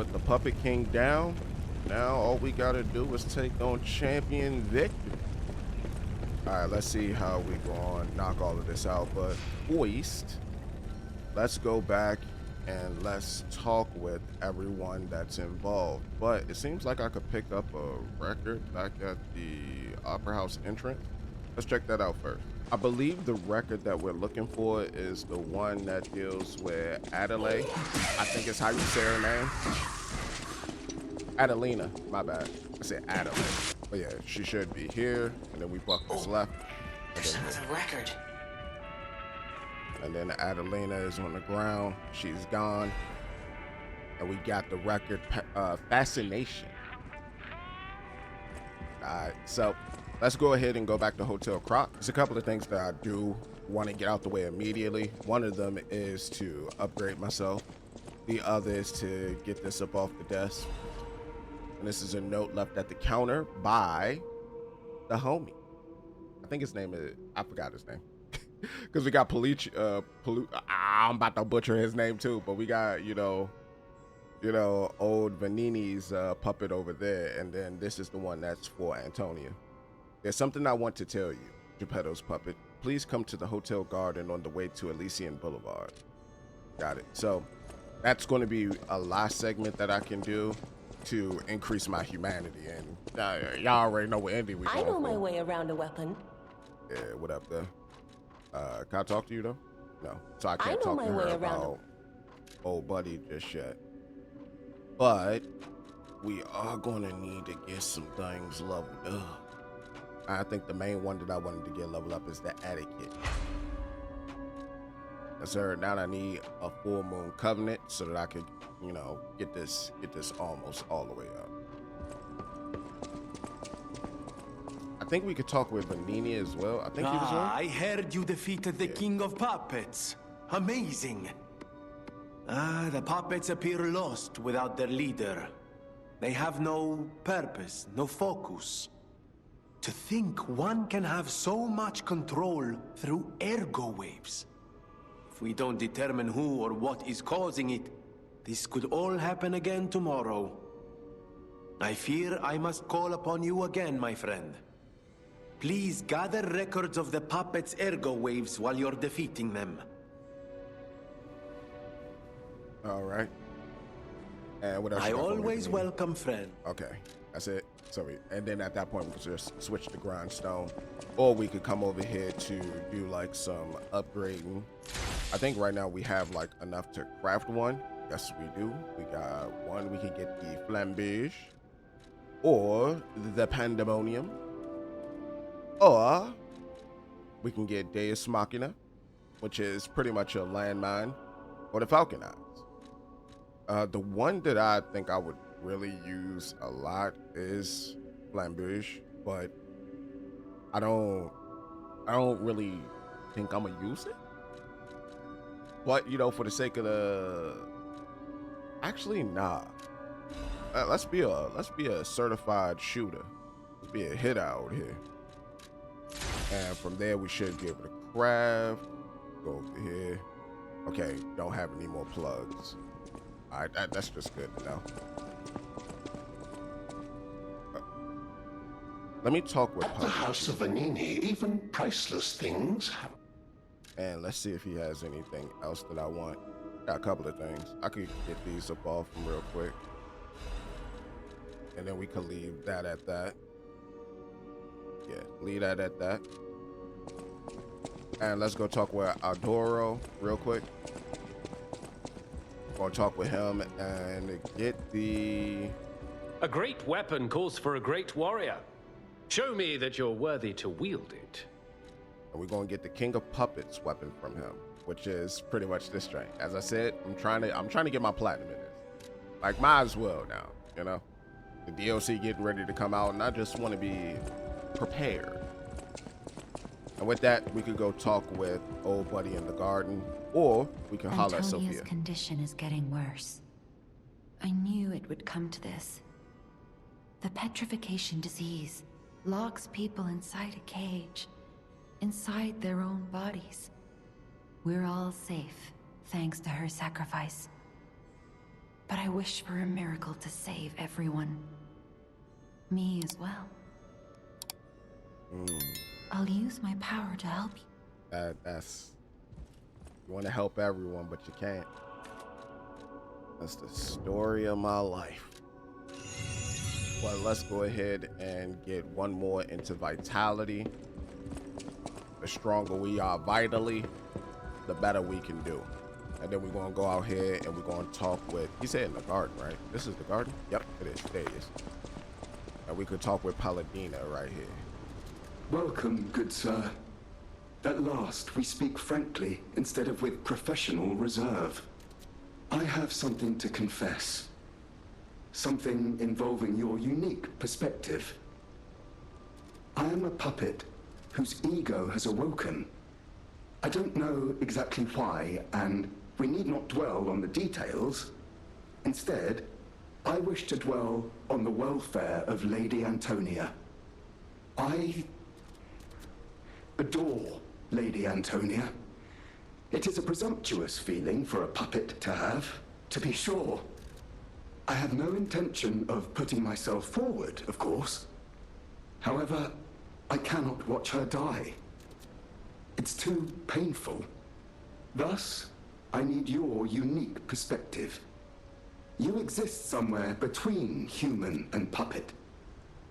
With the Puppet King down, now all we gotta do is take on Champion Victor. Alright, let's see how we go on, knock all of this out. But first, let's go back and let's talk with everyone that's involved. But it seems like I could pick up a record back at the Opera House entrance. Let's check that out first. I believe the record that we're looking for is the one that deals with Adelaide. I think it's how you say her name. Adelina, my bad. I said Adelaide. But yeah, she should be here. And then we buck this left. There's another record. And then Adelina is on the ground. She's gone. And we got the record, Fascination. All right, so let's go ahead and go back to Hotel Krat. There's a couple of things that I do want to get out the way immediately. One of them is to upgrade myself. The other is to get this up off the desk. And this is a note left at the counter by the homie. I think his name is, I forgot his name. Because we got I'm about to butcher his name too, but we got, you know, old Vanini's puppet over there. And then this is the one that's for Antonia. There's something I want to tell you, Geppetto's puppet. Please come to the Hotel Garden on the way to Elysian Boulevard. Got it. So that's going to be a last segment that I can do to increase my humanity. And y'all already know what ending we going I know for. my way around a weapon. Yeah, what up there? Can I talk to you though? No. So I can't talk to her about old buddy just yet. But we are going to need to get some things leveled up. I think the main one that I wanted to get leveled up is the etiquette. Yes, sir. Now I need a full moon covenant so that I could, you know, get this almost all the way up. I think we could talk with Vanini as well. I think he was on. I heard you defeated the King of Puppets. Amazing. The puppets appear lost without their leader. They have no purpose, no focus. To think one can have so much control through ergo waves. If we don't determine who or what is causing it, this could all happen again tomorrow. I fear I must call upon you again, my friend. Please gather records of the puppets' ergo waves while you're defeating them. All right. And what else? I always welcome friend. Okay, that's it. Sorry. And then at that point, we could just switch to grindstone, or we could come over here to do like some upgrading. I think right now we have like enough to craft one. Yes, we do. We got one. We can get the flambage, or the pandemonium, or we can get Deus Machina, which is pretty much a landmine, or the Falcon Eyes. The one that I think I would really use a lot is Flambish, but I don't really think I'm gonna use it. But you know, for the sake of the, actually nah. Let's be a certified shooter. Let's be a hit out here. And from there we should be able to craft. Go over here. Okay, don't have any more plugs. All right, that's just good to know. Let me talk with At the House of Vanini, even priceless things have... And let's see if he has anything else that I want. Got a couple of things. I could get these up off him real quick. And then we could leave that at that. Yeah, leave that at that. And let's go talk with Aldoro real quick. Gonna talk with him and get the... A great weapon calls for a great warrior. Show me that you're worthy to wield it. And we're gonna get the King of Puppets weapon from him, which is pretty much this strength. As I said, I'm trying to get my platinum in this. Like, might as well now, you know? The DLC getting ready to come out, and I just want to be prepared. And with that, we could go talk with old buddy in the garden, or we can holler at Sophia. Antonia's condition is getting worse. I knew it would come to this. The petrification disease locks people inside a cage, inside their own bodies. We're all safe, thanks to her sacrifice. But I wish for a miracle to save everyone. Me as well. I'll use my power to help you. That's... You want to help everyone, but you can't. That's the story of my life. Well, let's go ahead and get one more into vitality. The stronger we are vitally, the better we can do. And then we're going to go out here and we're going to talk with... He said in the garden, right? This is the garden? Yep, it is. There it is. And we could talk with Paladina right here. Welcome, good sir. At last, we speak frankly instead of with professional reserve. I have something to confess. Something involving your unique perspective. I am a puppet whose ego has awoken. I don't know exactly why, and we need not dwell on the details. Instead, I wish to dwell on the welfare of Lady Antonia. I adore Lady Antonia. It is a presumptuous feeling for a puppet to have, to be sure. I have no intention of putting myself forward, of course. However, I cannot watch her die. It's too painful. Thus, I need your unique perspective. You exist somewhere between human and puppet.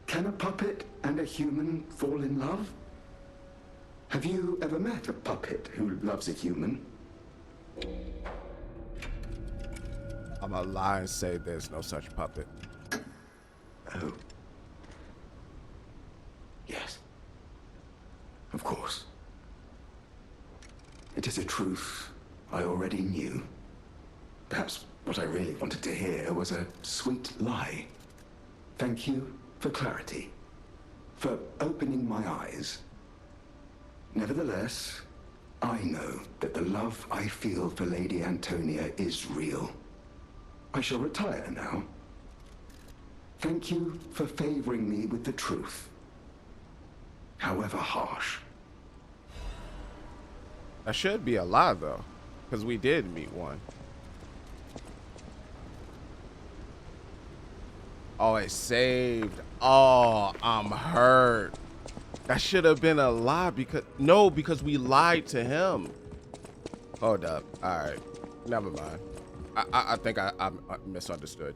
Can a puppet and a human fall in love? Have you ever met a puppet who loves a human? I'm gonna lie and say there's no such puppet. Oh. Yes. Of course. It is a truth I already knew. Perhaps what I really wanted to hear was a sweet lie. Thank you for clarity, for opening my eyes. Nevertheless, I know that the love I feel for Lady Antonia is real. I shall retire now. Thank you for favoring me with the truth, however harsh. That should be a lie, though, because we did meet one. Oh, it saved. Oh, I'm hurt. That should have been a lie because... No, because we lied to him. Hold up. All right. Never mind. I think I misunderstood.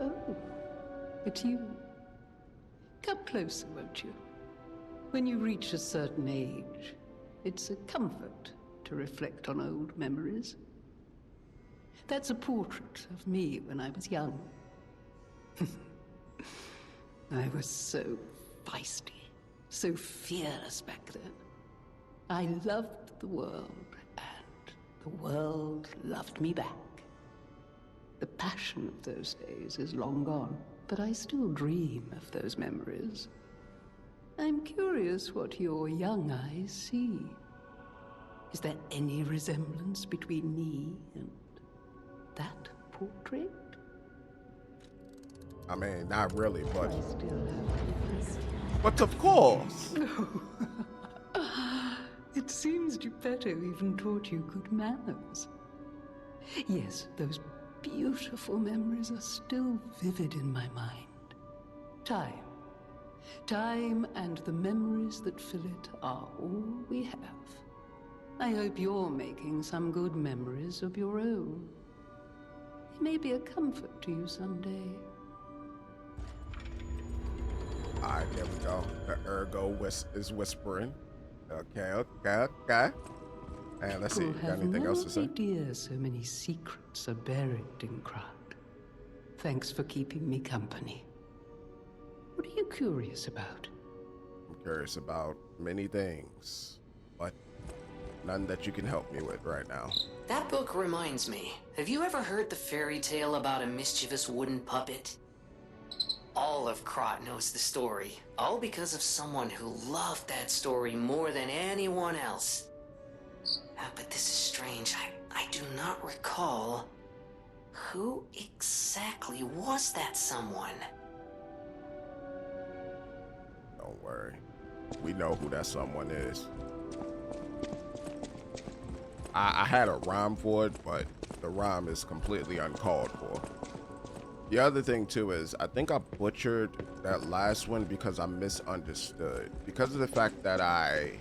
Oh, it's you. Come closer, won't you? When you reach a certain age, it's a comfort to reflect on old memories. That's a portrait of me when I was young. I was so feisty, so fearless back then. I loved the world, and the world loved me back. The passion of those days is long gone, but I still dream of those memories. I'm curious what your young eyes see. Is there any resemblance between me and that portrait? I mean, not really, but... I still have... But of course! It seems Geppetto even taught you good manners. Yes, those beautiful memories are still vivid in my mind. Time and the memories that fill it are all we have. I hope you're making some good memories of your own. They may be a comfort to you someday. Alright, there we go. The ergo is whispering. Okay. And let's see, you got anything else to say? People have no idea so many secrets are buried in Krat. Thanks for keeping me company. What are you curious about? I'm curious about many things, but none that you can help me with right now. That book reminds me. Have you ever heard the fairy tale about a mischievous wooden puppet? all of Krat knows the story. All because of someone who loved that story more than anyone else. But this is strange. I do not recall. Who exactly was that someone? Don't worry. We know who that someone is. I had a rhyme for it, but the rhyme is completely uncalled for. The other thing too is I think I butchered that last one because I misunderstood. Because of the fact that I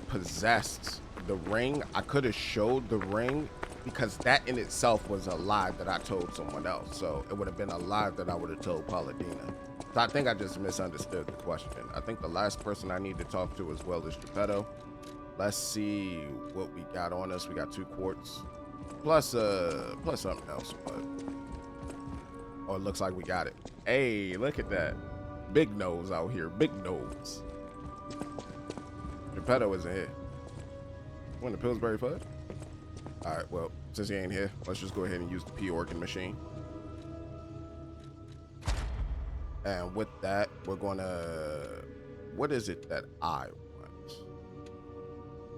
possessed the ring, I could have showed the ring because that in itself was a lie that I told someone else. So it would have been a lie that I would have told Paladina. So I think I just misunderstood the question. I think the last person I need to talk to as well is Geppetto. Let's see what we got on us. We got 2 quartz plus something else, but oh, it looks like we got it. Hey, look at that. Big nose out here, big nose. Geppetto isn't here. Want the Pillsbury Fudge? All right, well, since he ain't here, let's just go ahead and use the P organ machine. And with that, we're gonna, what is it that I want?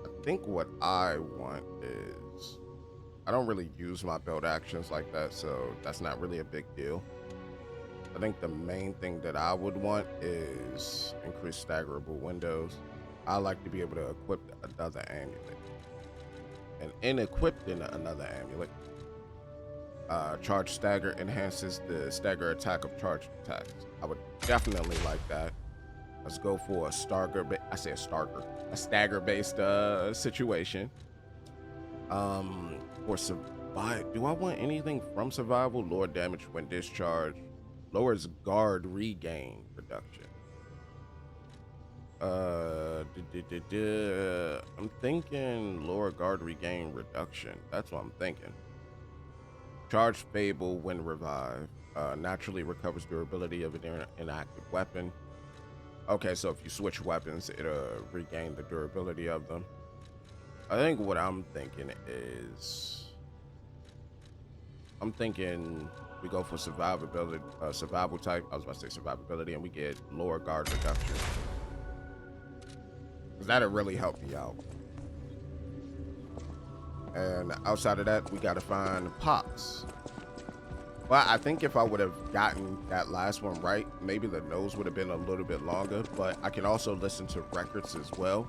I think what I want is, I don't really use my build actions like that, so that's not really a big deal. I think the main thing that I would want is increased staggerable windows. I like to be able to equip another amulet. And in equipping another amulet, charge stagger enhances the stagger attack of charged attacks. I would definitely like that. Let's go for a stagger based situation. For survive, do I want anything from survival? Lower damage when discharged, lowers guard regain reduction. I'm thinking lower guard regain reduction. That's what I'm thinking. Charge Fable when revived. Naturally recovers durability of an inactive weapon. Okay, so if you switch weapons, it'll regain the durability of them. I think what I'm thinking is, we go for survivability, survival type. I was about to say survivability, and we get lower guard reduction. That'll really help me out. And outside of that, we gotta find pops. Well, I think if I would have gotten that last one right, maybe the nose would have been a little bit longer, but I can also listen to records as well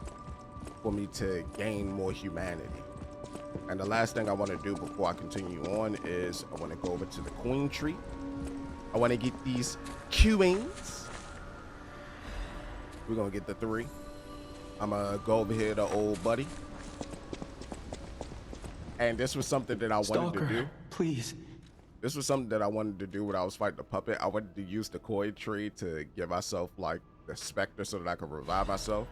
for me to gain more humanity. And the last thing I want to do before I continue on is I want to go over to the queen tree. I want to get these queens. We're gonna get the 3. I'm gonna go over here to old buddy. And this was something that I wanted to do. Please. This was something that I wanted to do when I was fighting the puppet. I wanted to use the koi tree to give myself like the specter so that I could revive myself.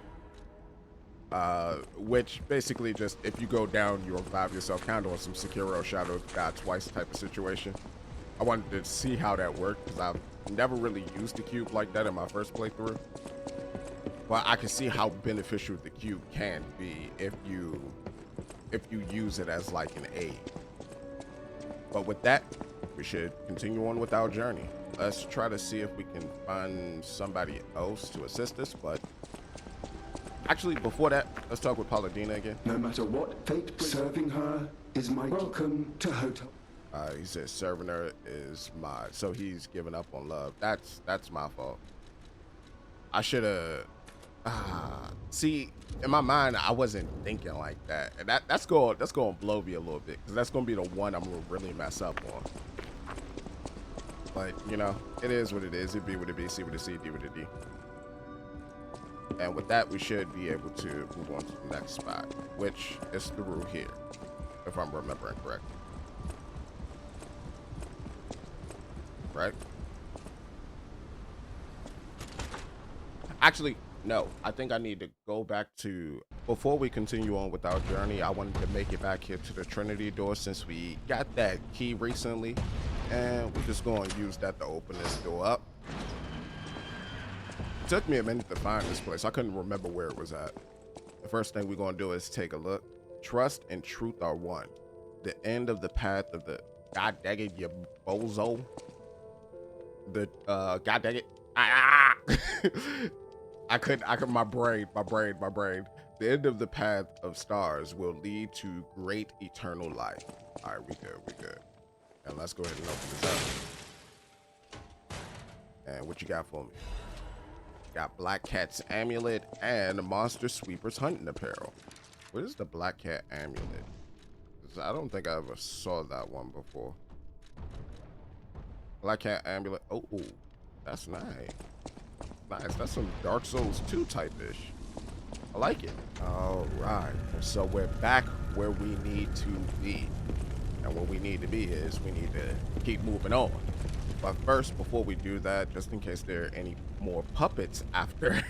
Which basically just, if you go down, you revive yourself, kind of on some Sekiro Shadow of God twice type of situation. I wanted to see how that worked because I've never really used the cube like that in my first playthrough. But I can see how beneficial the cube can be if you use it as like an aid. But with that, we should continue on with our journey. Let's try to see if we can find somebody else to assist us, but actually before that, let's talk with Paladina again. No matter what fate brings, serving her is my welcome to Hotel. He says serving her is my, so he's giving up on love. That's my fault. I should have, see, in my mind, I wasn't thinking like that. And that's going to blow me a little bit because that's going to be the one I'm going to really mess up on. But, you know, it is what it is. It be what it be, C what it C, D what it D. And with that, we should be able to move on to the next spot, which is through here, if I'm remembering correctly. Right? Actually, no, I think I need to go back to, before we continue on with our journey, I wanted to make it back here to the Trinity door since we got that key recently, and we're just going to use that to open this door up. It took me a minute to find this place. I couldn't remember where it was at. The first thing we're going to do is take a look. Trust and truth are one. The end of the path of the, God dang it, you bozo. the god dang it. I could my brain. The end of the path of stars will lead to great eternal life. All right, we good. And let's go ahead and open this up. And what you got for me? Got Black Cat's amulet and Monster Sweeper's hunting apparel. What is the Black Cat amulet? 'Cause I don't think I ever saw that one before. Black Cat amulet. Oh, that's nice. Nice. That's some Dark Souls 2 type-ish. I like it. All right. So we're back where we need to be. And what we need to be is we need to keep moving on. But first, before we do that, just in case there are any more puppets after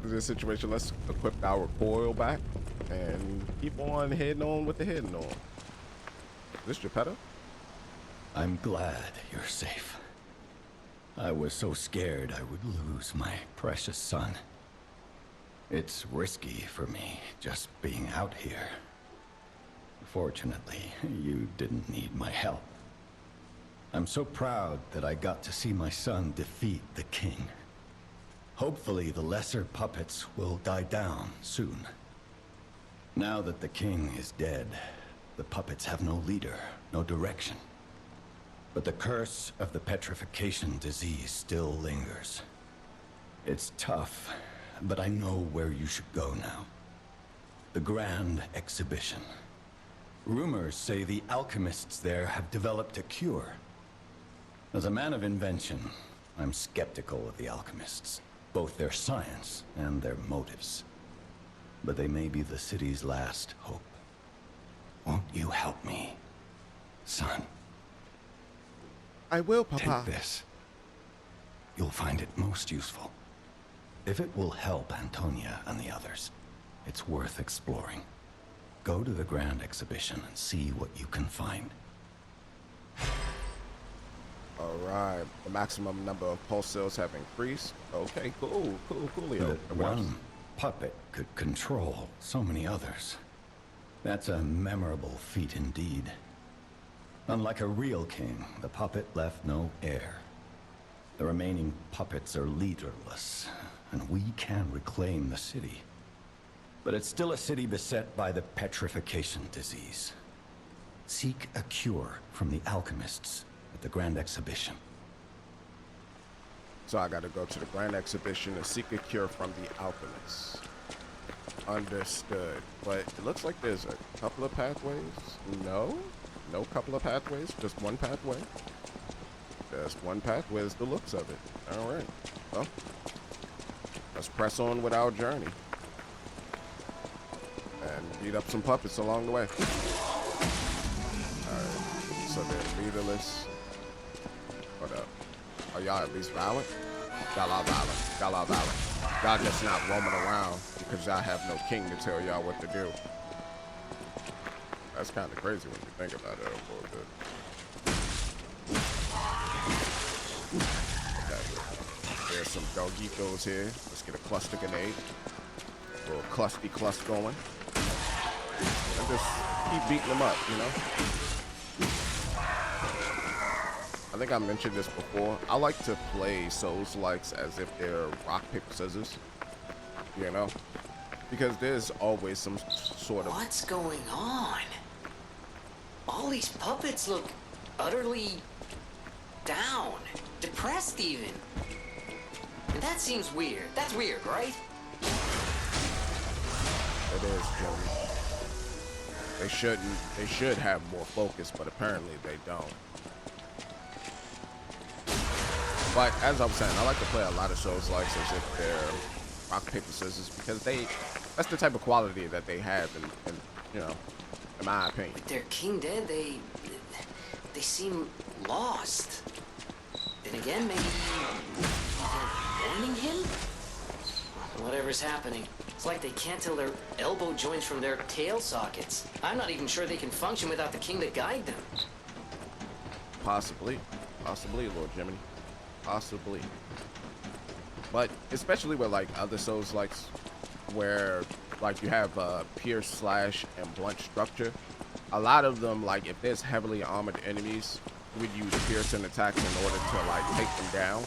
this situation, let's equip our coil back and keep on heading on with the heading on. Is this Geppetto? I'm glad you're safe. I was so scared I would lose my precious son. It's risky for me just being out here. Fortunately, you didn't need my help. I'm so proud that I got to see my son defeat the king. Hopefully the lesser puppets will die down soon. Now that the king is dead, the puppets have no leader, no direction. But the curse of the petrification disease still lingers. It's tough, but I know where you should go now. The Grand Exhibition. Rumors say the alchemists there have developed a cure. As a man of invention, I'm skeptical of the alchemists, both their science and their motives. But they may be the city's last hope. Won't you help me, son? I will, Papa. Take this. You'll find it most useful. If it will help Antonia and the others, it's worth exploring. Go to the Grand Exhibition and see what you can find. All right. The maximum number of pulse cells have increased. Okay, cool. That one puppet could control so many others. That's a memorable feat indeed. Unlike a real king, the puppet left no heir. The remaining puppets are leaderless, and we can reclaim the city. But it's still a city beset by the petrification disease. Seek a cure from the alchemists at the Grand Exhibition. So I gotta go to the Grand Exhibition and seek a cure from the alchemists. Understood. But it looks like there's a couple of pathways. No couple of pathways, just one pathway. Just one pathway is the looks of it. All right. Well, let's press on with our journey. And beat up some puppets along the way. Alright. So they're leaderless. What up? Are y'all at least violent? Y'all are violent. Y'all just not roaming around because y'all have no king to tell y'all what to do. That's kind of crazy when you think about it a little bit. Okay. There's some dogitos here. Let's get a cluster grenade. A little clusty clust going. And just keep beating them up, you know? I think I mentioned this before. I like to play Souls-likes as if they're rock, paper, scissors. You know? Because there's always some sort of... What's going on? All these puppets look utterly down, depressed even. And that seems weird. That's weird, right? It is, Joey. They should have more focus, but apparently they don't. But as I was saying, I like to play a lot of shows like as if they're rock, paper, scissors, because that's the type of quality that they have, and you know, in my opinion. With their king dead, they seem lost. Then again, maybe they're warning him? Whatever's happening, it's like they can't tell their elbow joints from their tail sockets. I'm not even sure they can function without the king to guide them. Possibly, Lord Jiminy. Possibly. But especially with like other Souls likes where like you have pierce, slash, and blunt structure, a lot of them, like if there's heavily armored enemies, would use piercing attacks in order to like take them down,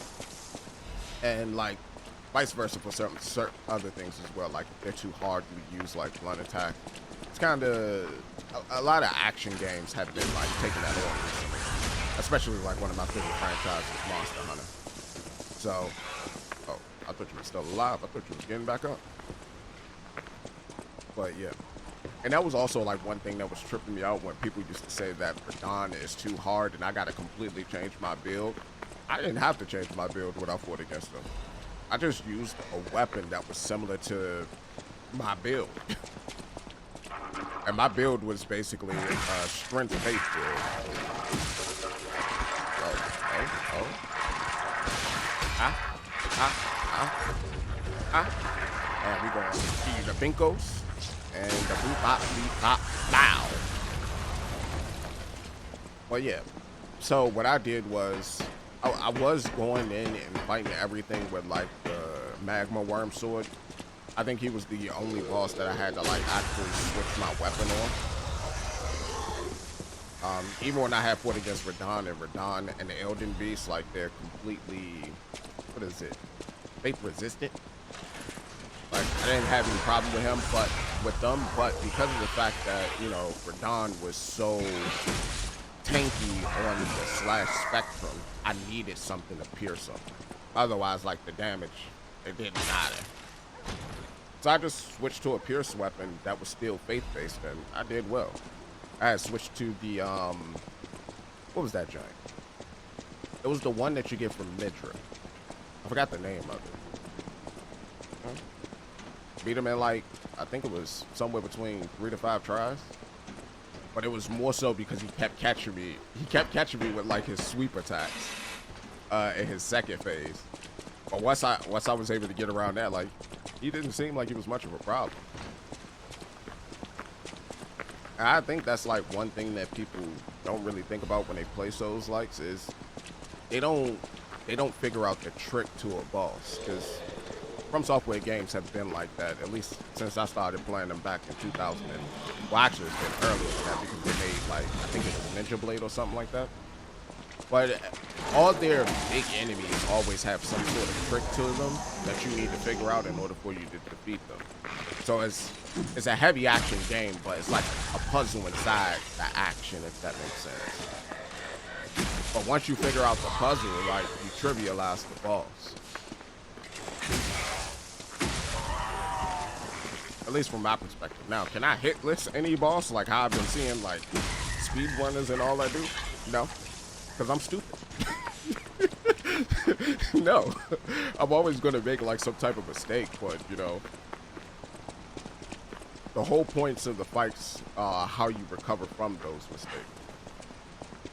and like vice versa for certain other things as well. Like if they're too hard, you would use like blunt attack. It's kind of a lot of action games have been like taking that on recently, especially like one of my favorite franchises, Monster Hunter. So, oh, I thought you were still alive. I thought you was getting back up. But yeah. And that was also like one thing that was tripping me out when people used to say that Radahn is too hard and I gotta completely change my build. I didn't have to change my build when I fought against them. I just used a weapon that was similar to my build. And my build was basically a strength faith build. And we're gonna see the Binkos. And the boop bop beep bop bow. Well, yeah. So what I did was I was going in and fighting everything with like the magma worm sword. I think he was the only boss that I had to like actually switch my weapon on. Even when I had fought against Radahn and the Elden Beast, like they're completely, what is it? Faith resistant. Like I didn't have any problem with him, but because of the fact that, you know, Radahn was so tanky on the slash spectrum, I needed something to pierce him. Otherwise, like the damage, it didn't matter. So I just switched to a pierce weapon that was still faith-based, and I did well. I had switched to the, what was that giant? It was the one that you get from Midra. I forgot the name of it. Beat him in like, I think it was somewhere between 3 to 5 tries. But it was more so because he kept catching me. He kept catching me with like his sweep attacks in his second phase. But once I was able to get around that, like, he didn't seem like he was much of a problem. And I think that's like one thing that people don't really think about when they play Souls-likes is they don't figure out the trick to a boss, because FromSoftware games have been like that, at least since I started playing them back in 2000. Well, actually, it's been earlier than that because they made, like, I think it was Ninja Blade or something like that. But all their big enemies always have some sort of trick to them that you need to figure out in order for you to defeat them. So it's a heavy action game, but it's like a puzzle inside the action, if that makes sense. But once you figure out the puzzle, like, you trivialize the boss. At least from my perspective. Now, can I hit list any boss like how I've been seeing like speedrunners and all that do? No, because I'm stupid. No, I'm always going to make like some type of mistake, but you know, the whole points of the fights are how you recover from those mistakes.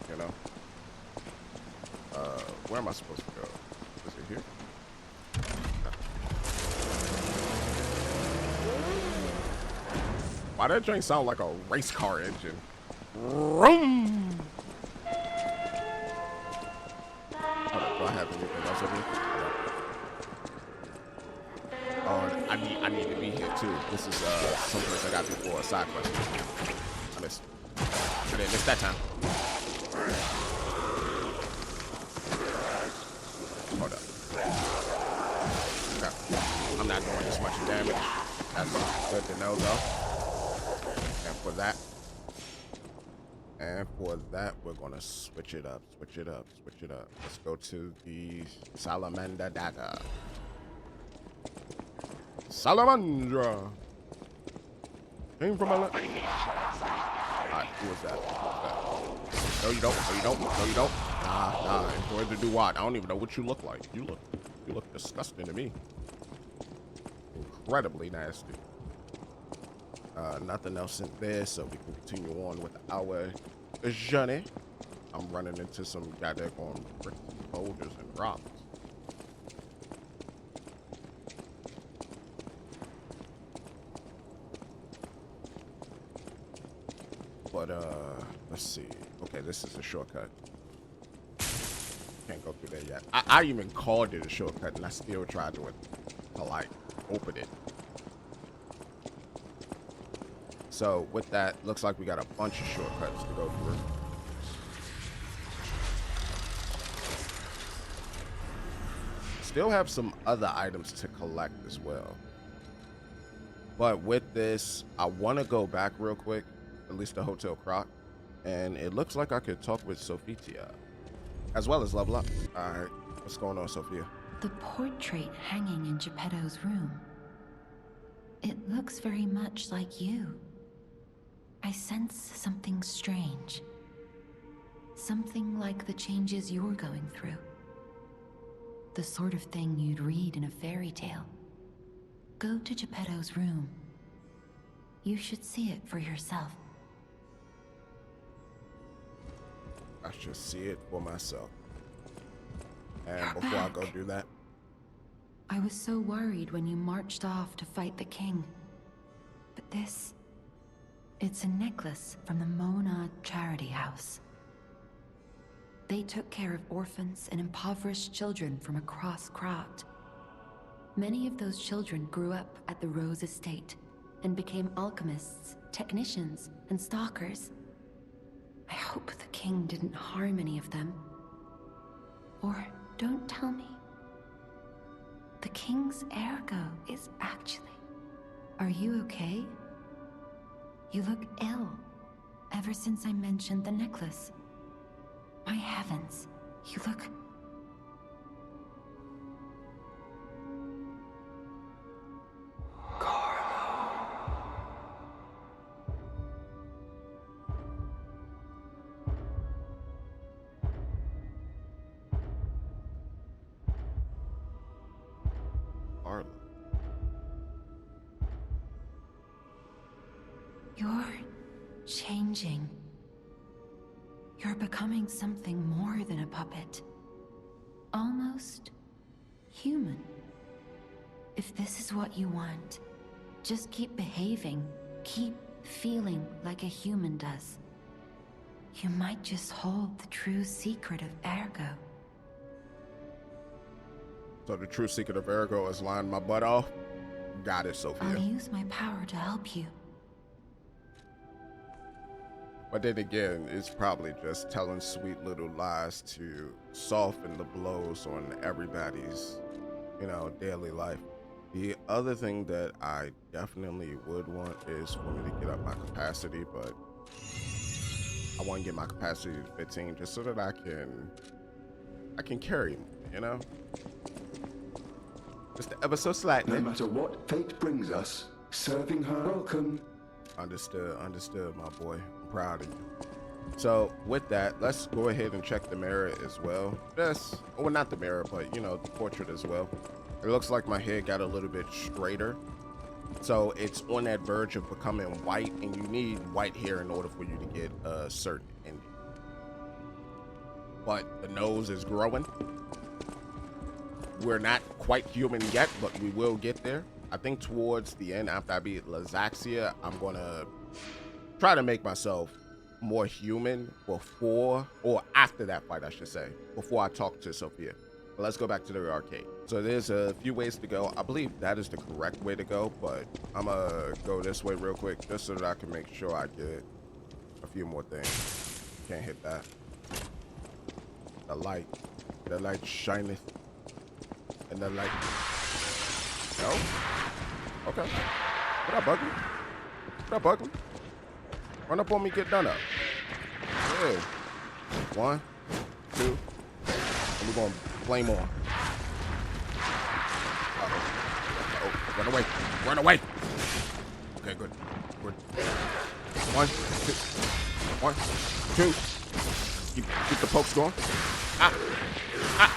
You know, where am I supposed to go? Is it here? Why that drink sound like a race car engine? Vroom! Do I have anything else in here? Oh, I need to be here too. This is someplace I got to for a side quest. I missed. I didn't miss that time. Hold up. Okay. I'm not doing this much damage. That's good to know though. And for that, we're gonna switch it up. Let's go to the Salamander Dagger. Salamandra! Came from a... Alright, who was that? No, you don't. Nah, enjoy the do-what. I don't even know what you look like. You look disgusting to me. Incredibly nasty. Nothing else in there, so we can continue on with our journey. I'm running into some goddamn brick boulders and rocks. But let's see. Okay, this is a shortcut. Can't go through there yet. I even called it a shortcut, and I still tried to like open it. So with that, looks like we got a bunch of shortcuts to go through. still have some other items to collect as well. But with this, I want to go back real quick, at least to Hotel Krat, and it looks like I could talk with Sophia, as well as level up. All right, what's going on, Sophia? The portrait hanging in Geppetto's room. It looks very much like you. I sense something strange. Something like the changes you're going through. The sort of thing you'd read in a fairy tale. Go to Geppetto's room. You should see it for yourself. I should see it for myself. And You're before I back. go do that, I was so worried when you marched off to fight the king. But this... it's a necklace from the Mona Charity House. They took care of orphans and impoverished children from across Krat. Many of those children grew up at the Rose Estate and became alchemists, technicians, and stalkers. I hope the king didn't harm any of them. Or don't tell me. The king's ergo is actually... Are you okay? You look ill, ever since I mentioned the necklace. My heavens, you look... Arlo. You're changing. You're becoming something more than a puppet. Almost human. If this is what you want, just keep behaving. Keep feeling like a human does. You might just hold the true secret of ergo. So the true secret of ergo is lying my butt off? Got it, Sophia. I'll use my power to help you. But then again, it's probably just telling sweet little lies to soften the blows on everybody's, daily life. The other thing that I definitely would want is for me to get up my capacity, but I want to get my capacity to 15 just so that I can carry more, Just ever so slightly. No matter what fate brings us, serving her welcome. Understood, my boy. I'm proud of you. So with that, let's go ahead and check the mirror as well. Well, not the mirror, but the portrait as well. It looks like my hair got a little bit straighter. So it's on that verge of becoming white, and you need white hair in order for you to get a certain ending. But the nose is growing. We're not quite human yet, but we will get there. I think towards the end, after I beat Lazaxia, I'm gonna try to make myself more human before, or after that fight, I should say, before I talk to Sophia. But let's go back to the arcade. So there's a few ways to go. I believe that is the correct way to go, but I'm gonna go this way real quick just so that I can make sure I get a few more things. Can't hit that. The light shineth, and the light. No? Okay. What up, Bugley? What up, Bugley? Run up on me, get done up. Good. 1, 2, and we're gonna flame on. Uh-oh. Run away. Run away. Okay, good. Good. 1, 2. 1, 2. Keep the pokes going. Ah. Ah.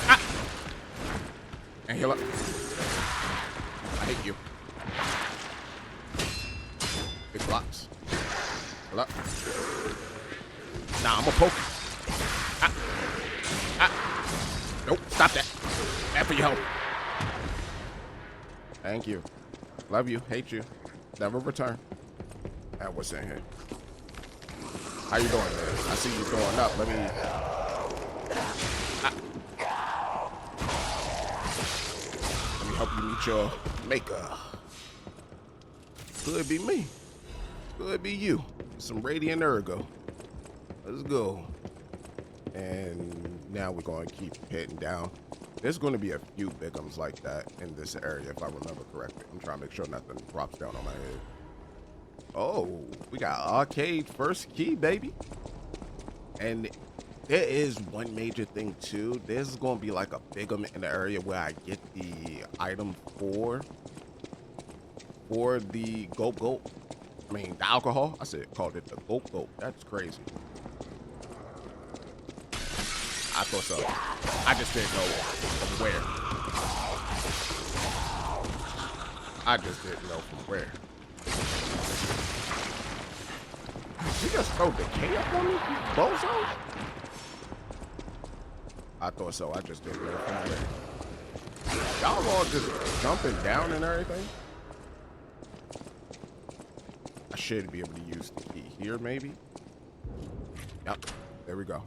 Ah. And heal up. I hate you. Big blocks. Heal up. Nah, I'm gonna poke. Ah. Ah. Nope, stop that. Bad for your health. Thank you. Love you, hate you. Never return. And what's in here? How you doing, man? I see you going up. Let me... Ah. Let me help you meet your maker. Could be me. Could be you. Some radiant ergo. Let's go. And now we're going to keep heading down. There's going to be a few bighams like that in this area, if I remember correctly. I'm trying to make sure nothing drops down on my head. Oh, we got arcade first key, baby. And there is one major thing too. There's going to be like a bigham in the area where I get the item for the gulp. I mean, the alcohol. I called it the gulp. That's crazy. I thought so. I just didn't know from where. I just didn't know from where. You just throw the camp on me, bozo? I thought so. I just didn't know from where. Y'all all just jumping down and everything? I should be able to use the key here, maybe. Yep. There we go.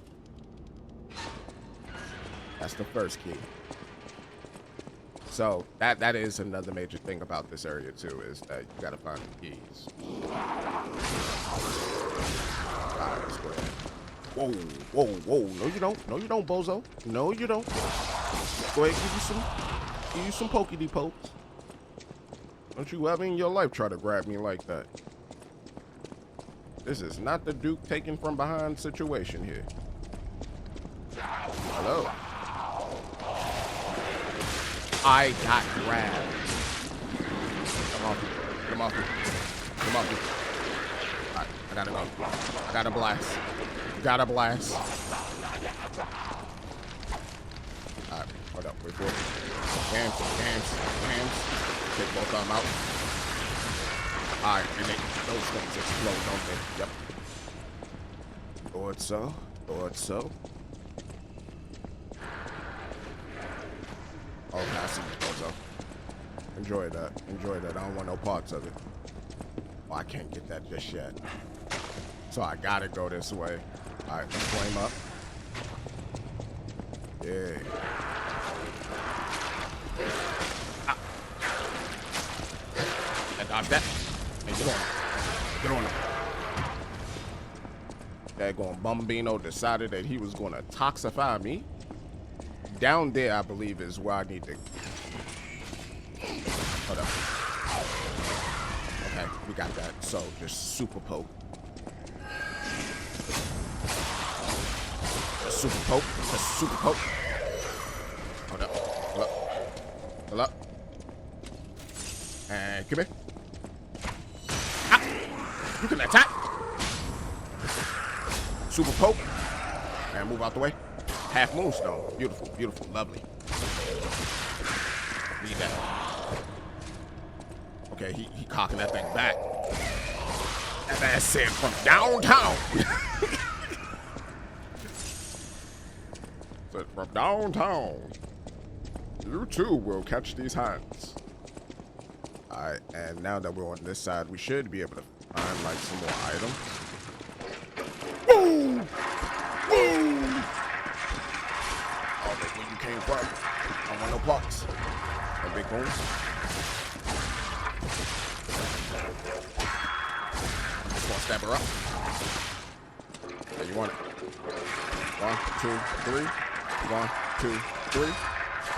That's the first key. So that is another major thing about this area too, is that you gotta find the keys. Alright, let's go ahead. Whoa. No you don't, bozo. No you don't. Go ahead, give you some pokey pokes. Don't you ever in your life try to grab me like that. This is not the Duke taken from behind situation here. Hello. I got grabbed. Come off me. Alright, I gotta go. I gotta blast. Alright, hold up, wait for it. Hands. Take both of them out. Alright, and those things explode, don't they? Yep. Thought so. Oh, I see you, bozo. Enjoy that. I don't want no parts of it. Oh, I can't get that just yet. So I gotta go this way. Alright, let's flame up. Yeah. Dodge that. Hey, get on him. Daggone Bumbino decided that he was gonna toxify me. Down there, I believe, is where I need to... Hold up. Okay, we got that. So, just super poke. Super poke. Hold up. And come here. Ah! You can attack. Super poke. And move out the way. Half moonstone. Beautiful, lovely. Need that. Okay, he cocking that thing back. That man said from downtown. Said from downtown. You too will catch these hands. Alright, and now that we're on this side, we should be able to find like some more items. Boom! Oh, that's where you came from. I don't want no parts. No big boom. Just want to stab her up. There you want it. 1, 2, 3. 1, 2, 3.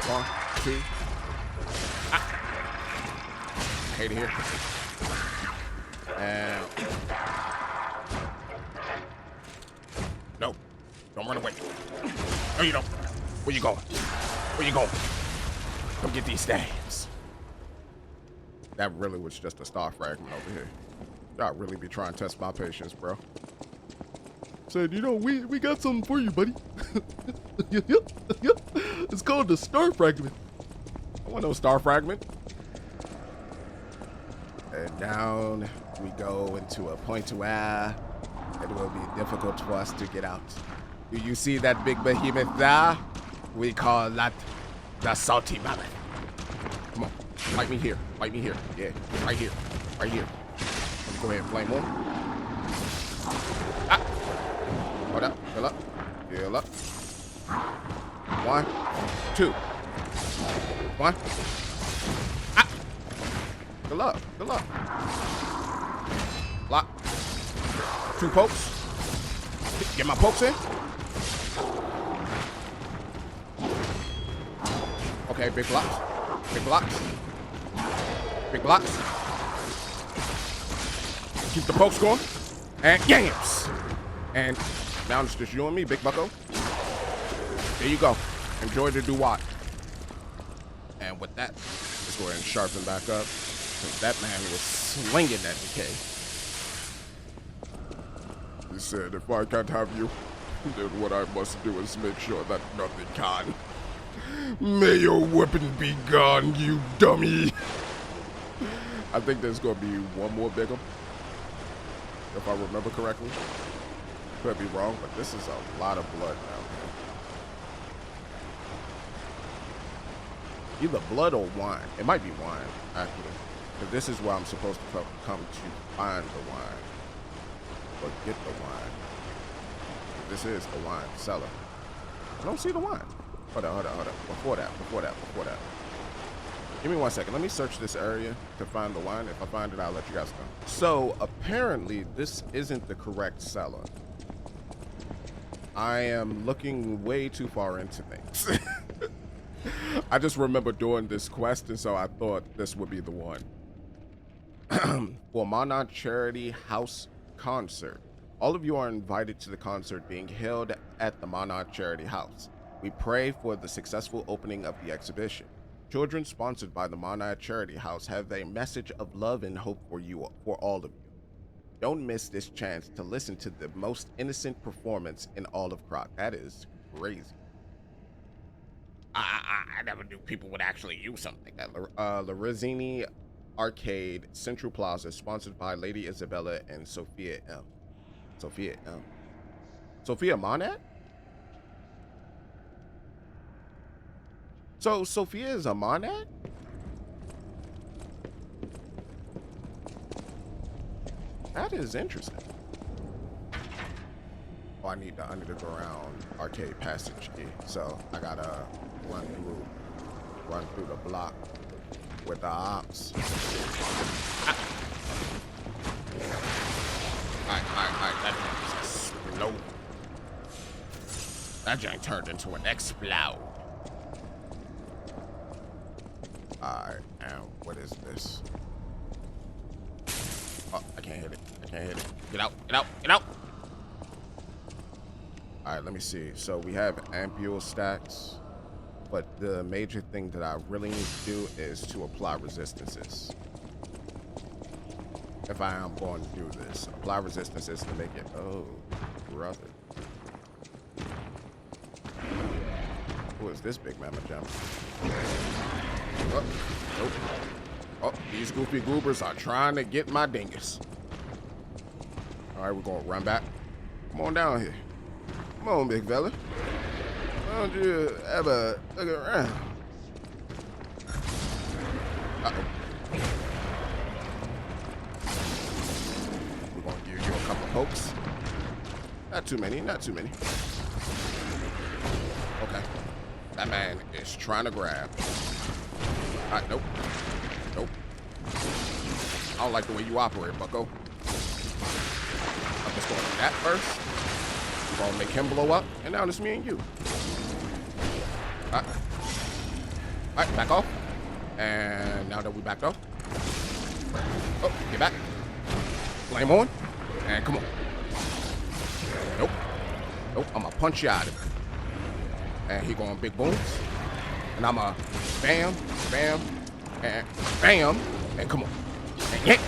1, 2. Ah! I hate it here. And no, don't run away. No, you don't. Where you going? Come get these stabs. That really was just a star fragment over here. Y'all really be trying to test my patience, bro. Said, you know, we got something for you, buddy. It's called the star fragment. I want no star fragment. And down we go into a point where it will be difficult for us to get out. Do you see that big behemoth there? We call that the salty mammoth. Come on, fight me here. Yeah, right here. Let me go ahead and flame one. Ah! Hold up, heal up. 1, 2. 1. Ah! Good luck. Lock. 2 pokes. Get my pokes in. Okay, big blocks. Big blocks. Big blocks. Keep the pokes going. And yams. And now it's just you and me, Big Bucko. There you go. Enjoy the do-what. And with that, let's go ahead and sharpen back up. Because that man was slinging that decay. He said, if I can't have you, then what I must do is make sure that nothing can. May your weapon be gone, you dummy. I think there's going to be one more big one, if I remember correctly. Could be wrong, but this is a lot of blood now. Either blood or wine. It might be wine, actually. But this is where I'm supposed to come to find the wine. Or get the wine. This is the wine cellar. I don't see the wine. Hold on. Before that. Give me 1 second. Let me search this area to find the wine. If I find it, I'll let you guys know. So, apparently, this isn't the correct cellar. I am looking way too far into things. I just remember doing this quest, and so I thought this would be the one. For Monarch Charity House Concert. All of you are invited to the concert being held at the Monarch Charity House. We pray for the successful opening of the exhibition. Children sponsored by the Monarch Charity House have a message of love and hope for you, for all of you. Don't miss this chance to listen to the most innocent performance in all of Krat. That is crazy. I never knew people would actually use something like that. Lorenzini Arcade Central Plaza, sponsored by Lady Isabella and Sophia M. Sophia Monad? So Sophia is a Monad? That is interesting. Oh, I need the underground arcade passage key. So I gotta run through the block with the ops. Alright, that just explode. That giant turned into an explode. Alright, now what is this? Oh, I can't hit it. Get out. Alright, let me see. So we have ampule stacks, but the major thing that I really need to do is to apply resistances. If I am going to do this, apply resistances to make it. Oh, brother. Who is this big mama jump? Oh, nope. Oh, these goofy goobers are trying to get my dingus. All right, we're gonna run back. Come on down here. Come on, big fella. Why don't you ever look around? Uh-oh. We're gonna give you a couple pokes. Not too many. Okay. That man is trying to grab. All right, nope. I don't like the way you operate, bucko. I'm just gonna do that first. We're gonna make him blow up, and now it's me and you. All right, back off. And now that we backed off. Oh, get back. Flame on. And come on. Nope, I'm gonna punch you out of it. And he going big booms. And I'm a bam, and bam, and come on. And yank.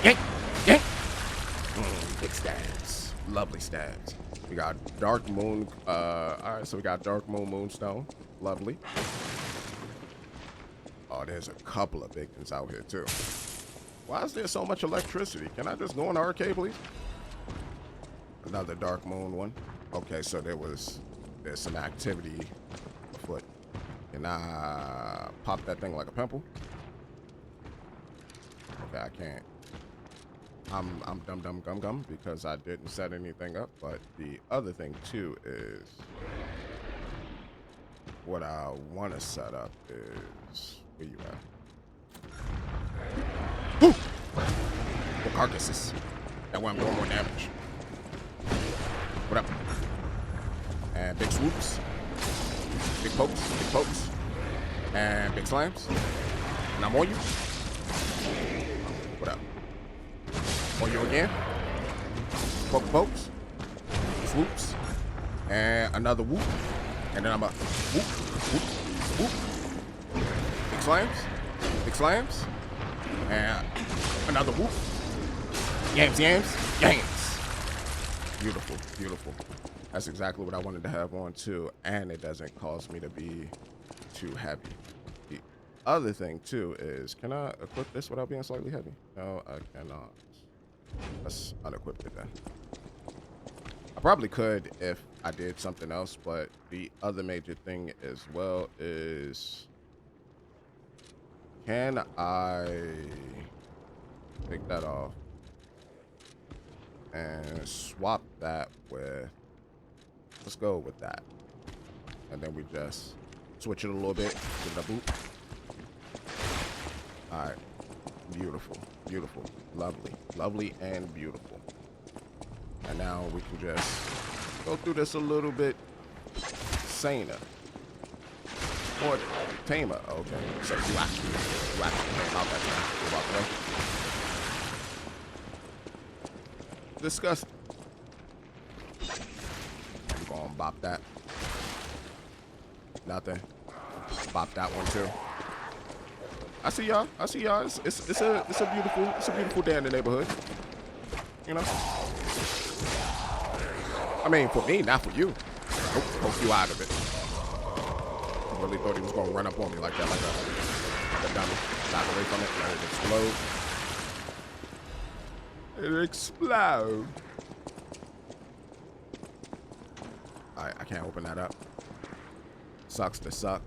Big stabs. Lovely stabs. We got Dark Moon. Alright, so we got Dark Moonstone. Lovely. Oh, there's a couple of big ones out here, too. Why is there so much electricity? Can I just go in the arcade, please? Another Dark Moon one. Okay, so there's some activity afoot. Can I pop that thing like a pimple? Okay, I can't. I'm dumb because I didn't set anything up, but the other thing too is what I want to set up is where you at? Woo! The carcasses. That way I'm doing more damage. What up? And big swoops. Big pokes. And big slams. And I'm on you. What up? On you again. Poke pokes. Swoops. And another whoop. And then I'm a whoop, whoop, whoop. Big slams. Big slams. And another whoop. Yams, yams, yams. Beautiful, beautiful. That's exactly what I wanted to have on too. And it doesn't cause me to be too heavy. The other thing too is, can I equip this without being slightly heavy? No, I cannot. Let's unequip it then. I probably could if I did something else, but the other major thing as well is, can I take that off and swap that with, let's go with that. And then we just switch it a little bit, give it a boot. All right, beautiful, beautiful, lovely, lovely and beautiful. And now we can just go through this a little bit saner. Or tamer. Okay, so you actually came out that time. You're about the way. Disgusting. I'm gonna bop that. Nothing. Bop that one too. I see y'all. I see y'all. It's a beautiful day in the neighborhood. You know. I mean, for me, not for you. Poke you out of it. I really thought he was gonna run up on me like that, like a dummy. Back away from it. Let it explode. It explode. Alright, I can't open that up. Sucks to suck.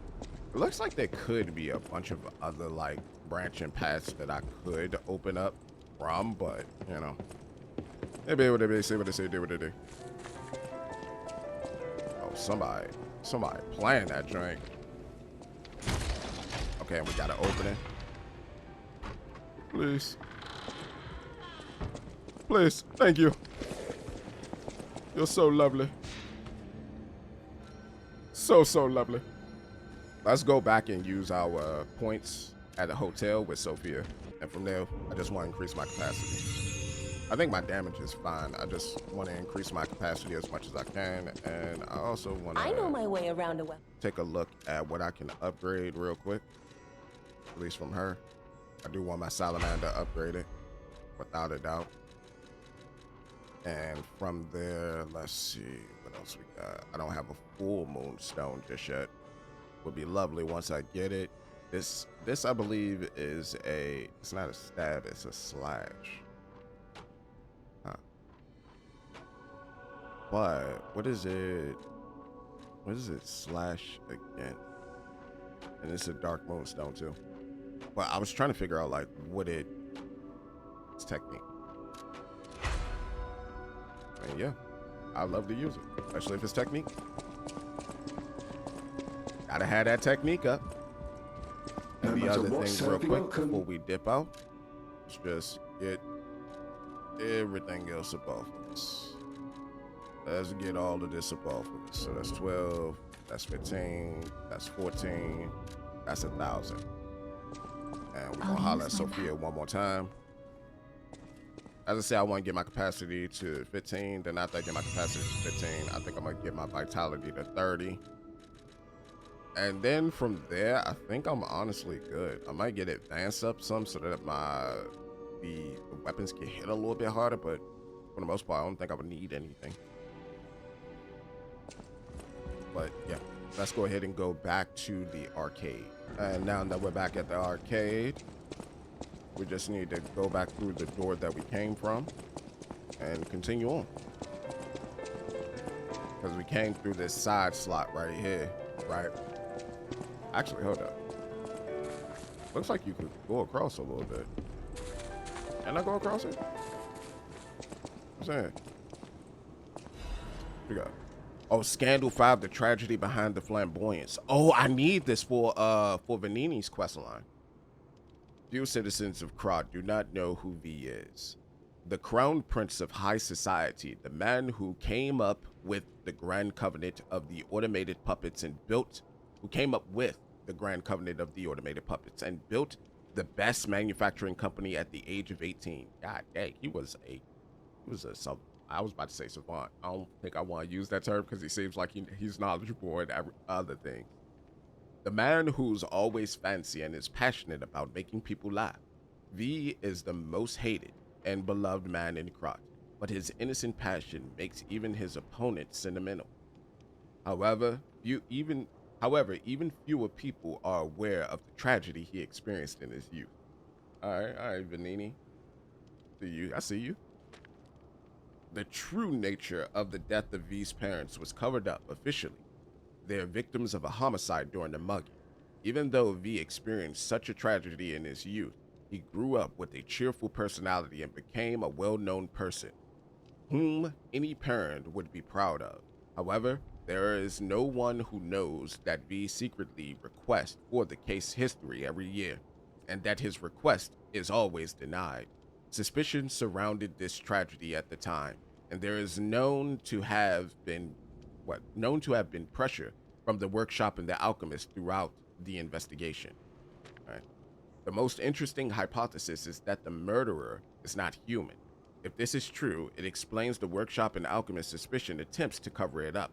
It looks like there could be a bunch of other like branching paths that I could open up from, but you know. They be what they be, say what they say, do what they do. Oh, somebody playing that drink. Okay, we gotta open it. Please. Please, thank you. You're so lovely. So lovely. Let's go back and use our points at the hotel with Sophia. And from there, I just want to increase my capacity. I think my damage is fine. I just want to increase my capacity as much as I can. And I also want to I know my way around a well. take a look at what I can upgrade real quick. At least from her. I do want my salamander upgraded, without a doubt. And from there, let's see what else we got. I don't have a full moonstone just yet. Would be lovely once I get it. This I believe is a, it's not a stab, it's a slash. Huh. But what is it? What is it slash again? And it's a dark moonstone too. But I was trying to figure out like what its technique. And yeah, I love to use it, especially if it's technique. Gotta have that technique up. And the other thing real quick before we dip out is just get everything else above us. Let's get all of this above us. So that's 12, that's 15, that's 14, that's 1,000. And we're gonna holler at Sophia one more time. As I say, I want to get my capacity to 15. Then after I get my capacity to 15, I think I'm gonna get my vitality to 30. And then from there, I think I'm honestly good. I might get advanced up some so that the weapons can hit a little bit harder, but for the most part, I don't think I would need anything. But yeah, let's go ahead and go back to the arcade. And now that we're back at the arcade, we just need to go back through the door that we came from and continue on. Because we came through this side slot right here, right? Actually, hold up. Looks like you could go across a little bit. Can I go across it? What's that? What we got? Oh, Scandal 5, the tragedy behind the flamboyance. Oh, I need this for Vanini's quest line. Few citizens of Krat do not know who V is. The crown prince of high society, the man who came up with the grand covenant of the automated puppets and who came up with the Grand Covenant of the Automated Puppets and built the best manufacturing company at the age of 18. God dang, he was a I was about to say savant. I don't think I want to use that term because he seems like he's knowledgeable in other things. The man who's always fancy and is passionate about making people laugh. V is the most hated and beloved man in Krat, but his innocent passion makes even his opponents sentimental. However, even fewer people are aware of the tragedy he experienced in his youth. All right, Vanini. I see you. The true nature of the death of V's parents was covered up officially. They are victims of a homicide during the mugging. Even though V experienced such a tragedy in his youth, he grew up with a cheerful personality and became a well-known person, whom any parent would be proud of. However, there is no one who knows that V secretly requests for the case history every year, and that his request is always denied. Suspicion surrounded this tragedy at the time, and there is known to have been pressure from the workshop and the alchemist throughout the investigation. All right. The most interesting hypothesis is that the murderer is not human. If this is true, it explains the workshop and alchemist's suspicion attempts to cover it up.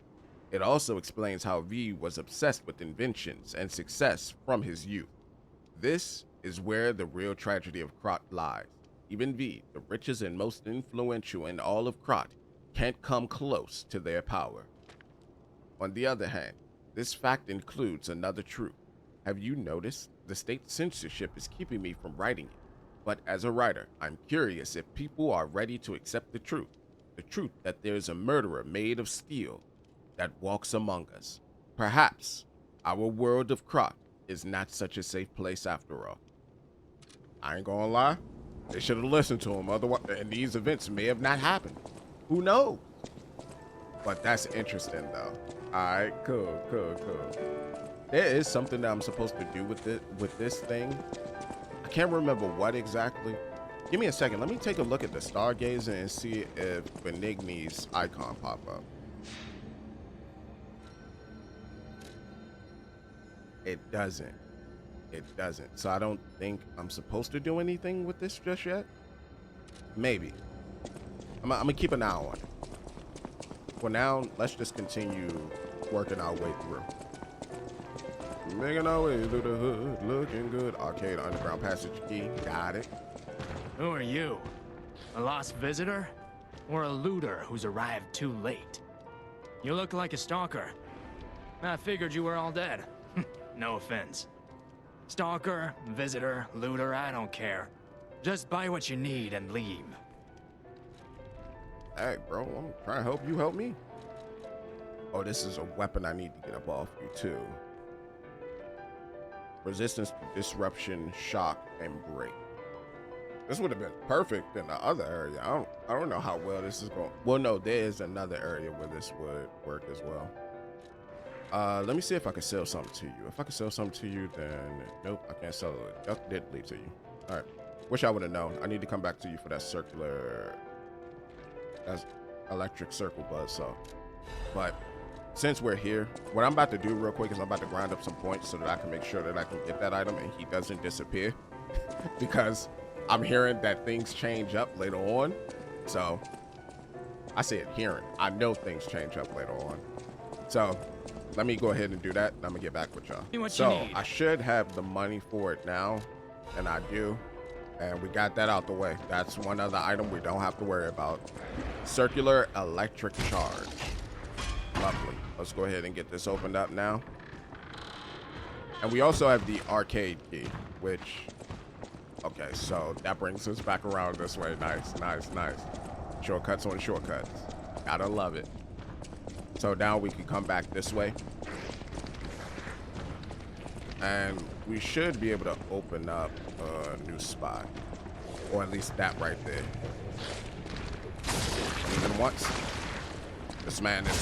It also explains how V was obsessed with inventions and success from his youth. This is where the real tragedy of Krat lies. Even V, the richest and most influential in all of Krat, can't come close to their power. On the other hand, this fact includes another truth. Have you noticed? The state censorship is keeping me from writing it. But as a writer, I'm curious if people are ready to accept the truth that there's a murderer made of steel that walks among us. Perhaps our world of Krat is not such a safe place after all. I ain't gonna lie, they should have listened to him, otherwise, and these events may have not happened. Who knows? But that's interesting though. Alright, cool. There is something that I'm supposed to do with this thing. I can't remember what exactly. Give me a second. Let me take a look at the stargazer and see if Benigni's icon pop up. It doesn't. So I don't think I'm supposed to do anything with this just yet. Maybe. I'm gonna keep an eye on it. For now, let's just continue working our way through. Making our way through the hood, looking good. Arcade underground passage key. Got it. Who are you? A lost visitor? Or a looter who's arrived too late? You look like a stalker. I figured you were all dead. No offense. Stalker, visitor, looter, I don't care. Just buy what you need and leave. Hey, bro, I'm trying to help you help me. Oh, this is a weapon I need to get up off you, too. Resistance to disruption, shock, and break. This would have been perfect in the other area. I don't know how well this is going. Well, no, there is another area where this would work as well. Let me see if I can sell something to you. If I can sell something to you, then nope, I can't sell it. Duck did leave to you. All right. Wish I would have known. I need to come back to you for that that's electric circle buzz. So, but since we're here, what I'm about to do real quick is I'm about to grind up some points so that I can make sure that I can get that item and he doesn't disappear because I'm hearing that things change up later on. So I say it hearing. I know things change up later on. So let me go ahead and do that. And I'm gonna get back with y'all. So I should have the money for it now, and I do. And we got that out the way. That's one other item we don't have to worry about. Circular electric charge. Lovely. Let's go ahead and get this opened up now. And we also have the arcade key, which, okay, so that brings us back around this way. Nice. Shortcuts on shortcuts. Gotta love it. So now we can come back this way. And we should be able to open up a new spot. Or at least that right there. Even once. This man is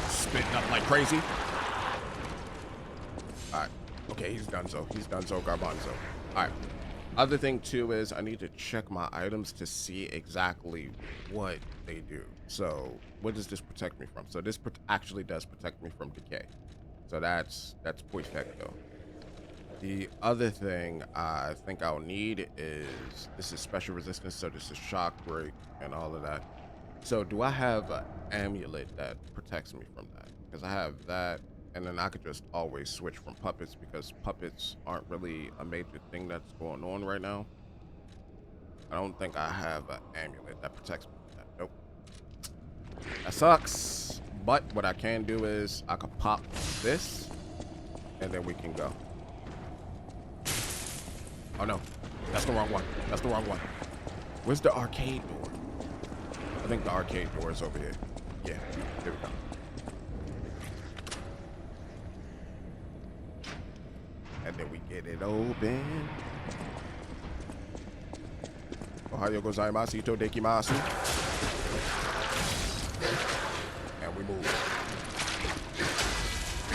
spitting up like crazy. Alright. Okay, he's done so. Garbanzo. Alright. Other thing too is I need to check my items to see exactly what they do. So what does this protect me from? So this actually does protect me from decay. So that's perfecto. The other thing I think I'll need is, this is special resistance, so this is shock break and all of that. So do I have an amulet that protects me from that? Because I have that, and then I could just always switch from puppets, because puppets aren't really a major thing that's going on right now. I don't think I have an amulet that protects me from that. Nope. That sucks. But what I can do is I can pop this, and then we can go. Oh no, that's the wrong one. That's the wrong one. Where's the arcade door? I think the arcade door is over here. Yeah, here we go. And then we get it open. Ohayo gozaimasu, ito dekimasu. And we move.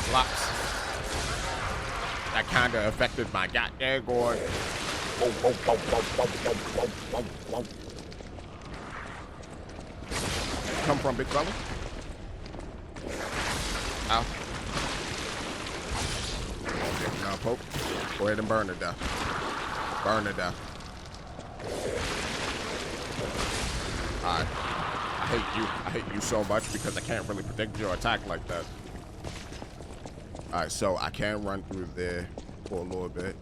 Blocks. That kind of affected my goddamn going. Come from, big fella? Ow. Okay, now poke. Go ahead and burn it down. Burn it down. Alright. I hate you so much because I can't really predict your attack like that. Alright, so I can run through there for a little bit.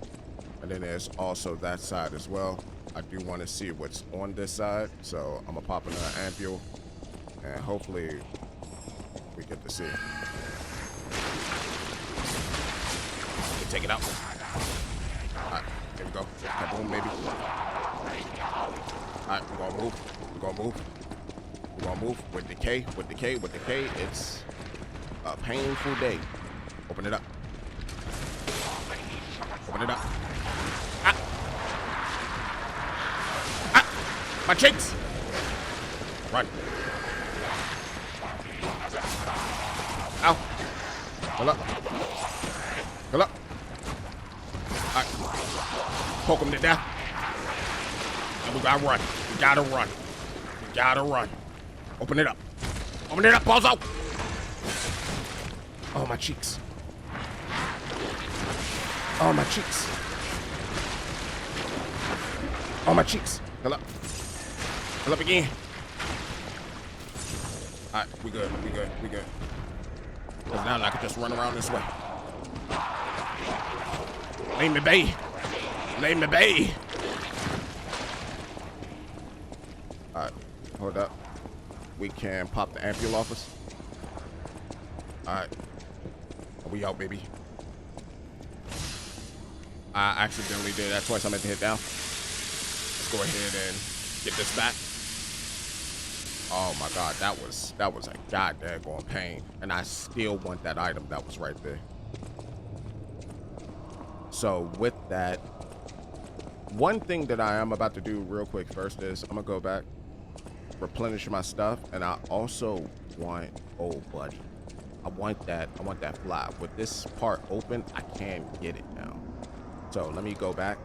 And then there's also that side as well. I do want to see what's on this side, so I'm gonna pop another ampule, and hopefully we get to see. Take it out. Alright, here we go. Boom, maybe. Alright, we're gonna move. We're gonna move. We're gonna move with decay, with decay, with decay. It's a painful day. Open it up. Open it up. Ah! Ah! My cheeks! Run. Ow. Hold up. Hold up. Alright. Poke him to death. And we gotta run. We gotta run. We gotta run. Open it up. Open it up, Bozo! Oh, my cheeks. Oh, my cheeks. Oh, my cheeks. Hold up. Hold up again. Alright, we good. We good. We good. Because now I can just run around this way. Leave me be. Leave me be. Alright, hold up. We can pop the ampule off us. Alright. We out, baby. I accidentally did that twice. I meant to hit down. Let's go ahead and get this back. Oh my god, that was a goddamn pain. And I still want that item that was right there. So with that, one thing that I am about to do real quick first is I'm gonna go back, replenish my stuff, and I also want old budget. I want that fly. With this part open, I can't get it now. So let me go back,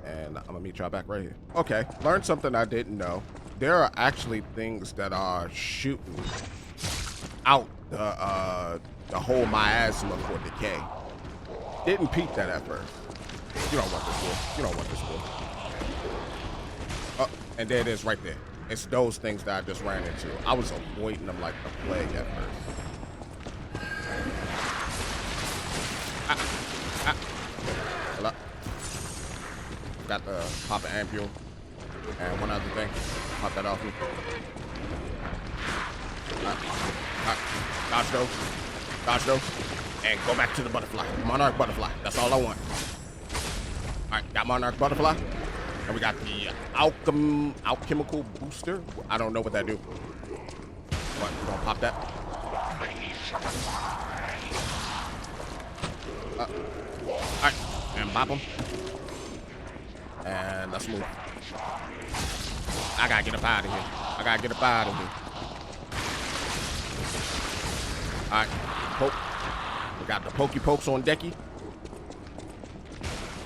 and I'm gonna meet y'all back right here. Okay, learned something I didn't know. There are actually things that are shooting out the whole miasma for decay. Didn't peep that at first. You don't want this wood. You don't want this wood. Oh, and there it is right there. It's those things that I just ran into. I was avoiding them like the plague at first. Hold up. Got the pop an ampule. And one other thing. Pop that off me. Dodge those. Dodge those. And go back to the butterfly. Monarch butterfly. That's all I want. Alright, got Monarch butterfly. And we got the alchemical booster. I don't know what that do. But we're gonna pop that. Alright, and pop them. And let's move. I gotta get up out of here. I gotta get up out of here. Alright, poke. We got the pokey pokes on decky.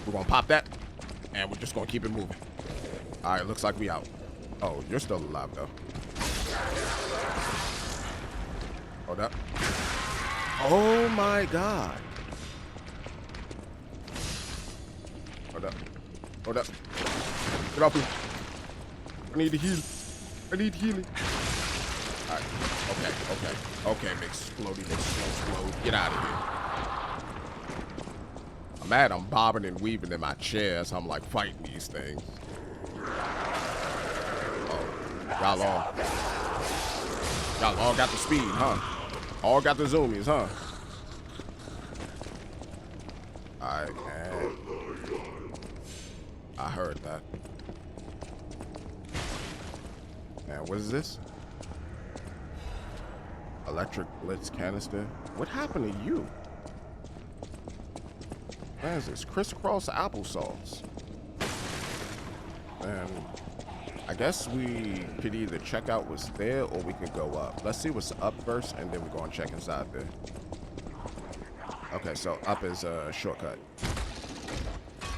We're gonna pop that. And we're just gonna keep it moving. Alright, looks like we out. Oh, you're still alive though. Hold up. Oh my god. Hold up. Hold up. Get off me. I need to heal. I need healing. Alright. Okay. Big explode. Get out of here. I'm mad I'm bobbing and weaving in my chair as I'm like fighting these things. Oh, y'all all got the speed, huh? All got the zoomies, huh? Alright, man. I heard that. And what is this? Electric blitz canister? What happened to you? What is this? Crisscross applesauce. And I guess we could either check out what's there or we could go up. Let's see what's up first and then we're going to check inside there. Okay, so up is a shortcut.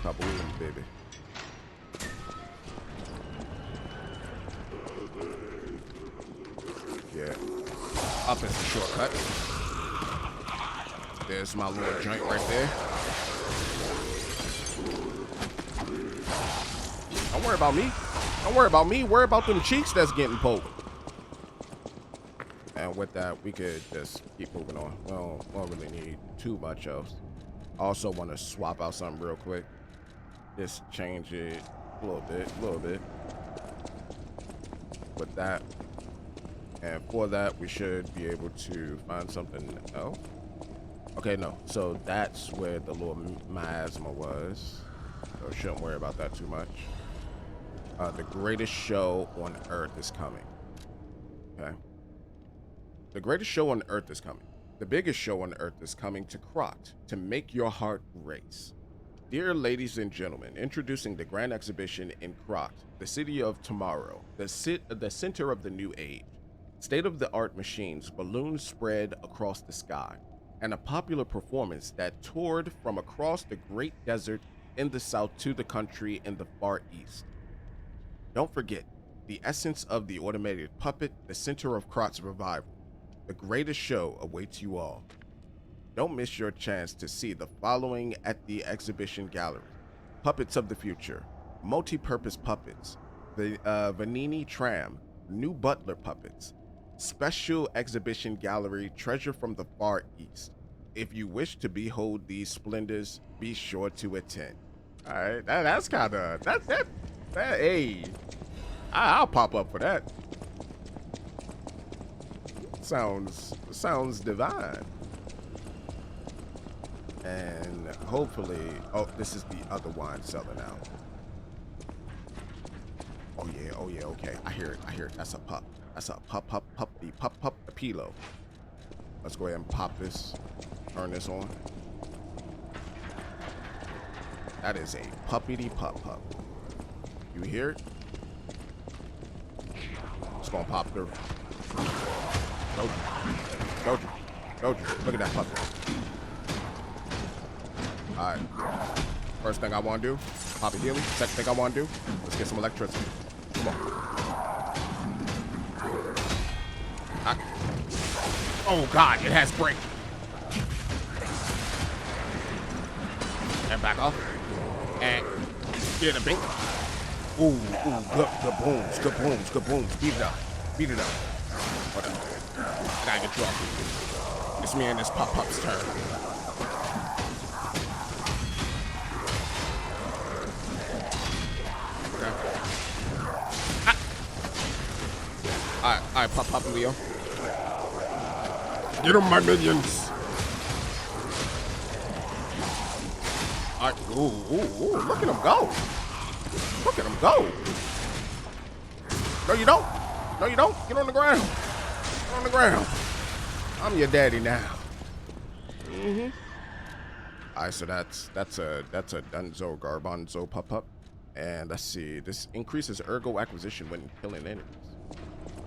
Kaboom, baby. Yeah. Up is a shortcut. There's my little joint right there. Don't worry about me. Don't worry about me. Worry about them cheeks that's getting poked. And with that, we could just keep moving on. We don't really need too much else. I also want to swap out something real quick. Just change it a little bit. With that. And for that, we should be able to find something else. Okay, no. So that's where the little miasma was. So shouldn't worry about that too much. The greatest show on Earth is coming. Okay. The greatest show on Earth is coming. The biggest show on Earth is coming to Krat to make your heart race. Dear ladies and gentlemen, introducing the grand exhibition in Krat, the city of tomorrow, the center of the new age. State-of-the-art machines, balloons spread across the sky, and a popular performance that toured from across the great desert in the south to the country in the far east. Don't forget, the essence of the automated puppet, the center of Krat's revival. The greatest show awaits you all. Don't miss your chance to see the following at the exhibition gallery. Puppets of the future, multi-purpose puppets, the Vanini tram, new butler puppets, special exhibition gallery treasure from the far east. If you wish to behold these splendors, be sure to attend. All right, that's kind of that. Hey, I'll pop up for that. Sounds divine. And hopefully, oh, this is the other wine cellar now. Oh yeah, okay. I hear it. That's a pup. That's a pup, the pilo. Let's go ahead and pop this, turn this on. That is a puppity pup. You hear it? It's gonna pop through. Doju. Look at that puppy. Alright. First thing I want to do, pop a healing. Second thing I want to do, let's get some electricity. Come on. Oh God, it has break. And back off. And get a bink. Ooh, good booms. Beat it up. Hold on. I gotta get you off. It's me and this pup's turn. Okay. Alright, pop and Leo. Get 'em, my minions. Alright, ooh, look at him go. No, you don't. Get on the ground. I'm your daddy now. Alright, so that's a Dunzo Garbanzo pup. And let's see, this increases ergo acquisition when killing enemies.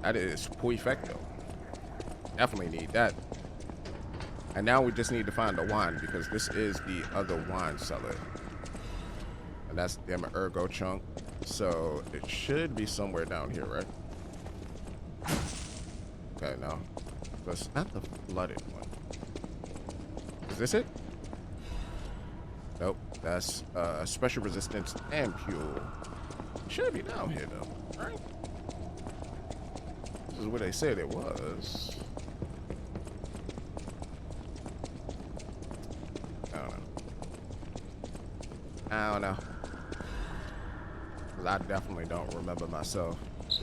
That is perfecto. Definitely need that. And now we just need to find the wine because this is the other wine cellar. And that's the ergo chunk. So it should be somewhere down here, right? Okay, no. So it's not the flooded one. Is this it? Nope. That's special resistance and fuel. Should be down here though, right? This is what they said it was. I don't know. 'Cause I definitely don't remember myself.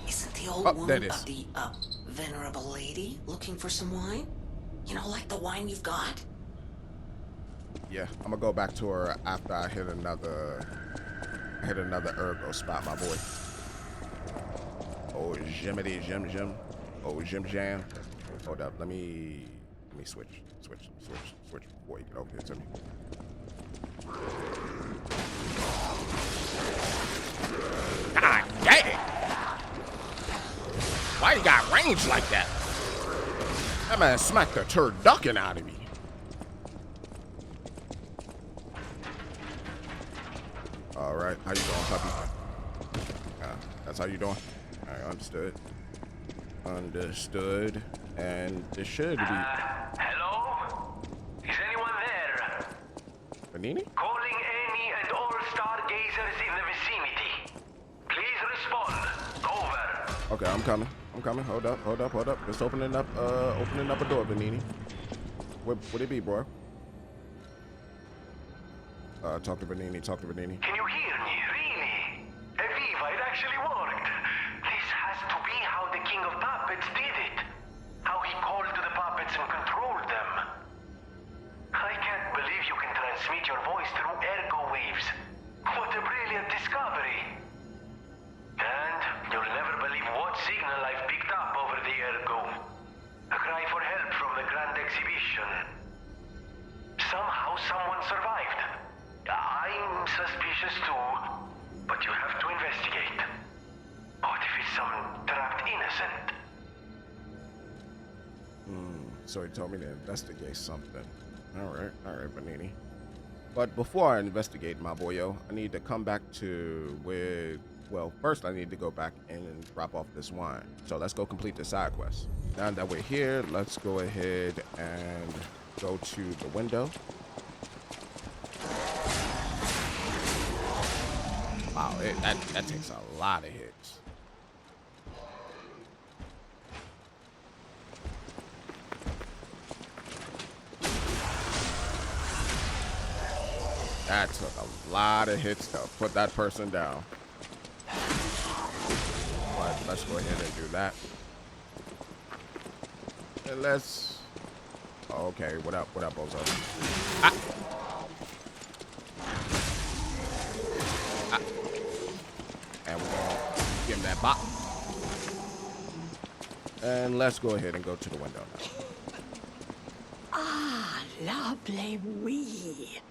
Isn't the old woman of the venerable lady looking for some wine? You know, like the wine you've got? Yeah, I'm gonna go back to her after I hit another ergo spot, my boy. Oh, Jimity Jim. Oh, Jim Jam. Hold up, let me switch before you get over here to me. God dang! Why you got range like that? That man smacked the turducken out of me. All right, how you doing, puppy? That's how you doing? All right, understood. Understood. And this should be. Hello? Is anyone there? Panini? Calling any and all stargazers in the vicinity. Please respond. Over. Okay, I'm coming. Hold up. Just opening up a door, Vanini. What would it be, bro? Talk to Vanini. Can you hear me? Really? Eviva, it actually worked. This has to be how the King of Puppets did it. How he called to the puppets and controlled them. I can't believe you can transmit your voice through ergo waves. What a brilliant discovery. And you'll never believe what signal I've picked up over the ergo. A cry for help from the Grand Exhibition. Somehow someone survived. I'm suspicious too, but you have to investigate. What if it's some trapped innocent? So he told me to investigate something. All right, Vanini. But before I investigate, my boyo, I need to come back to where. Well, first I need to go back in and drop off this wine. So let's go complete the side quest. Now that we're here, let's go ahead and go to the window. Wow, that takes a lot of hits. That took a lot of hits to put that person down. But let's go ahead and do that. And let's. Oh, okay, what up, Bozo? And we're gonna give him that bop. And let's go ahead and go to the window now. Ah, lovely wee.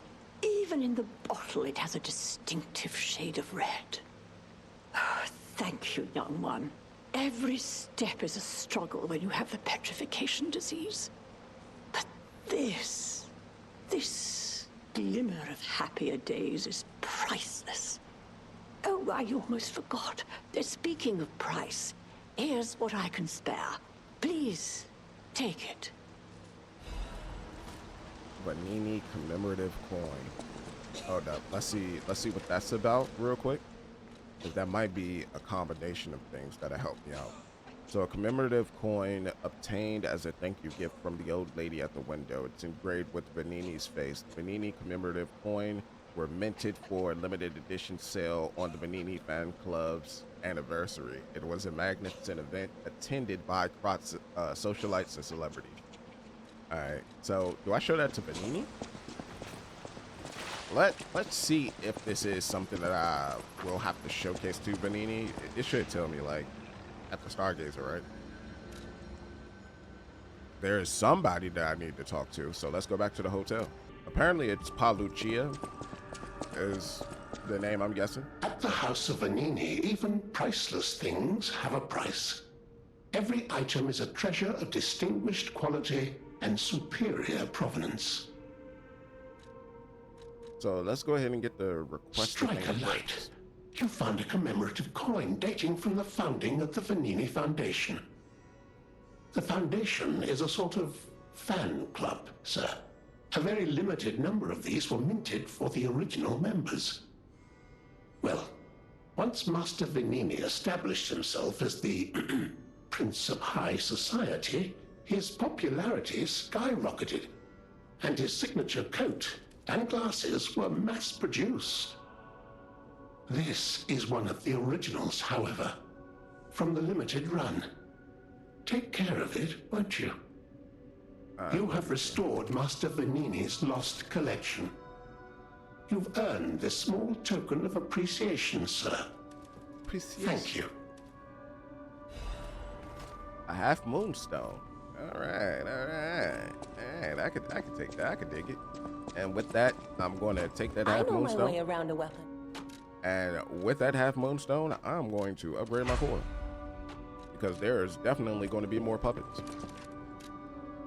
Even in the bottle, it has a distinctive shade of red. Oh, thank you, young one. Every step is a struggle when you have the petrification disease. But this glimmer of happier days is priceless. Oh, I almost forgot. Speaking of price, here's what I can spare. Please, take it. Vanini commemorative coin. Hold up. Let's see what that's about real quick. Because that might be a combination of things that'll help me out. So a commemorative coin obtained as a thank you gift from the old lady at the window. It's engraved with Vanini's face. Vanini commemorative coin were minted for a limited edition sale on the Vanini fan club's anniversary. It was a magnificent event attended by Krat's socialites and celebrities. All right, so do I show that to Vanini? Let's see if this is something that I will have to showcase to Vanini. It should tell me, like, at the Stargazer, right? There is somebody that I need to talk to, so let's go back to the hotel. Apparently it's Palucia is the name, I'm guessing. At the House of Vanini, even priceless things have a price. Every item is a treasure of distinguished quality and superior provenance. So let's go ahead and get the request. Strike a light. You found a commemorative coin dating from the founding of the Vanini Foundation. The Foundation is a sort of fan club, sir. A very limited number of these were minted for the original members. Well, once Master Venini established himself as the Prince of High Society, his popularity skyrocketed, and his signature coat and glasses were mass-produced. This is one of the originals, however, from the limited run. Take care of it, won't you? You have restored Master Venini's lost collection. You've earned this small token of appreciation, sir. Thank you. A half moonstone. All right. And I could take that. I could dig it. And with that, I'm going to take that half moonstone. I know my way around a weapon. And with that half moonstone, I'm going to upgrade my core, because there is definitely going to be more puppets.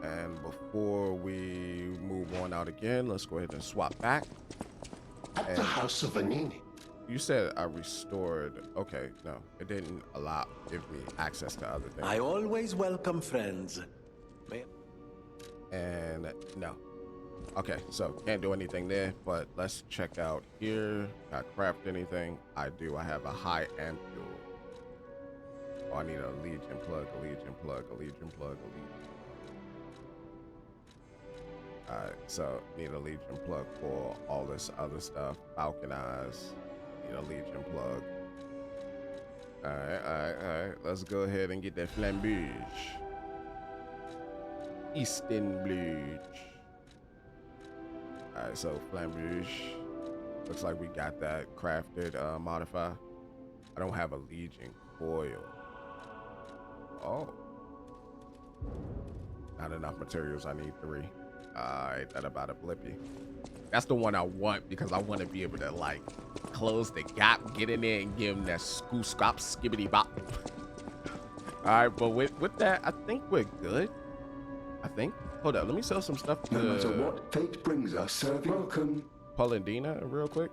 And before we move on out again, let's go ahead and swap back. At the House of Venini. You said I restored. Okay, no, it didn't give me access to other things. I always welcome friends. And no. Okay, so can't do anything there, but let's check out here. Can I craft anything? I do. I have a high ampule. Oh, I need a legion plug, a legion plug, a legion plug, a legion. Alright, so need a legion plug for all this other stuff. Falcon eyes, need a legion plug. Alright. Let's go ahead and get that flambeage. Eastern Bleach. Alright, so flambeage. Looks like we got that crafted modifier. I don't have a legion coil. Oh. Not enough materials, I need 3. Alright, that about a blippy. That's the one I want, because I want to be able to like close the gap, get in there and give him that scop skibbity bop. Alright, but with that, I think we're good. I think. Hold up, let me sell some stuff to... No matter what fate brings us, sir, welcome. Paulandina, real quick.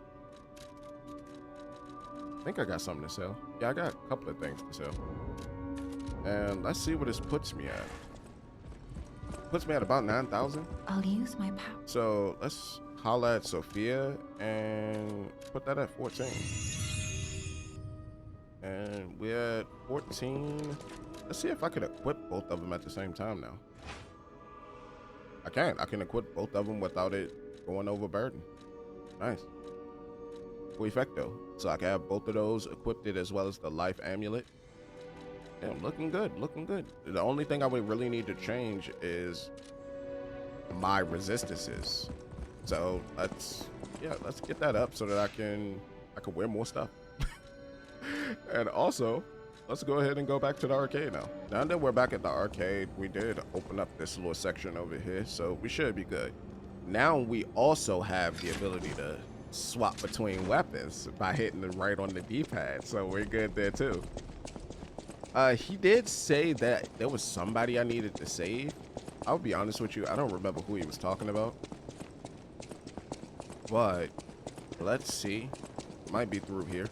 I think I got something to sell. Yeah, I got a couple of things to sell. And let's see what this puts me at. Puts me at about 9,000. I'll use my power. So let's holla at Sophia and put that at 14. And we're at 14. Let's see if I could equip both of them at the same time now. I can equip both of them without it going over burden. Nice. Cool effect though. So I can have both of those equipped as well as the life amulet. Yeah, looking good, looking good. The only thing I would really need to change is my resistances. So let's get that up so that I can wear more stuff. And also, let's go ahead and go back to the arcade now. Now that we're back at the arcade, we did open up this little section over here, so we should be good. Now we also have the ability to swap between weapons by hitting the right on the D-pad, so we're good there too. He did say that there was somebody I needed to save. I'll be honest with you, I don't remember who he was talking about. But let's see. Might be through here.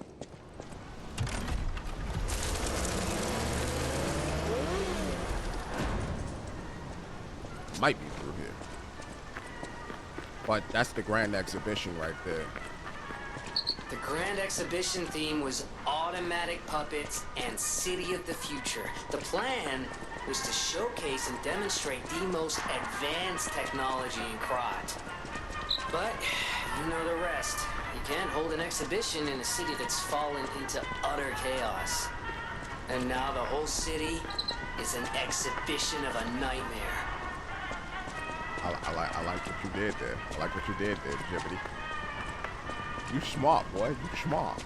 Might be through here. But that's the grand exhibition right there. The Grand Exhibition theme was automatic puppets and City of the Future. The plan was to showcase and demonstrate the most advanced technology in Krat. But you know the rest. You can't hold an exhibition in a city that's fallen into utter chaos. And now the whole city is an exhibition of a nightmare. I like what you did there. I like what you did there, Jibbity. You smart, boy. You smart.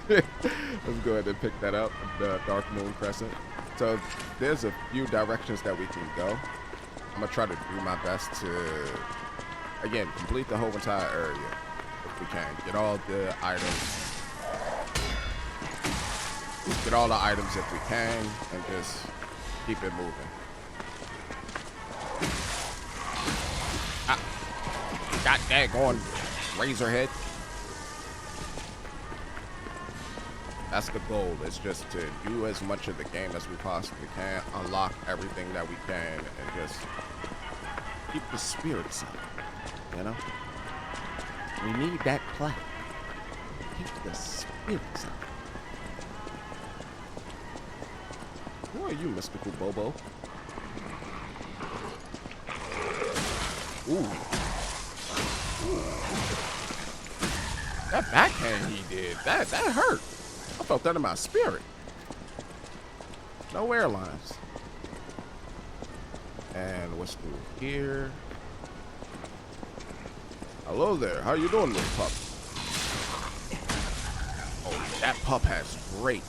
Let's go ahead and pick that up, the Dark Moon Crescent. So there's a few directions that we can go. I'm gonna try to do my best to, again, complete the whole entire area if we can. Get all the items. Get all the items if we can, and just keep it moving. God daggone Razorhead. That's the goal, is just to do as much of the game as we possibly can, unlock everything that we can, and just keep the spirits up. You know? We need that plaque. Keep the spirits out. Who are you, mystical Bobo? Ooh. Ooh. That backhand he did, that hurt. I felt that in my spirit. No airlines. And what's through here? Hello there, how you doing, little pup? Oh, that pup has break.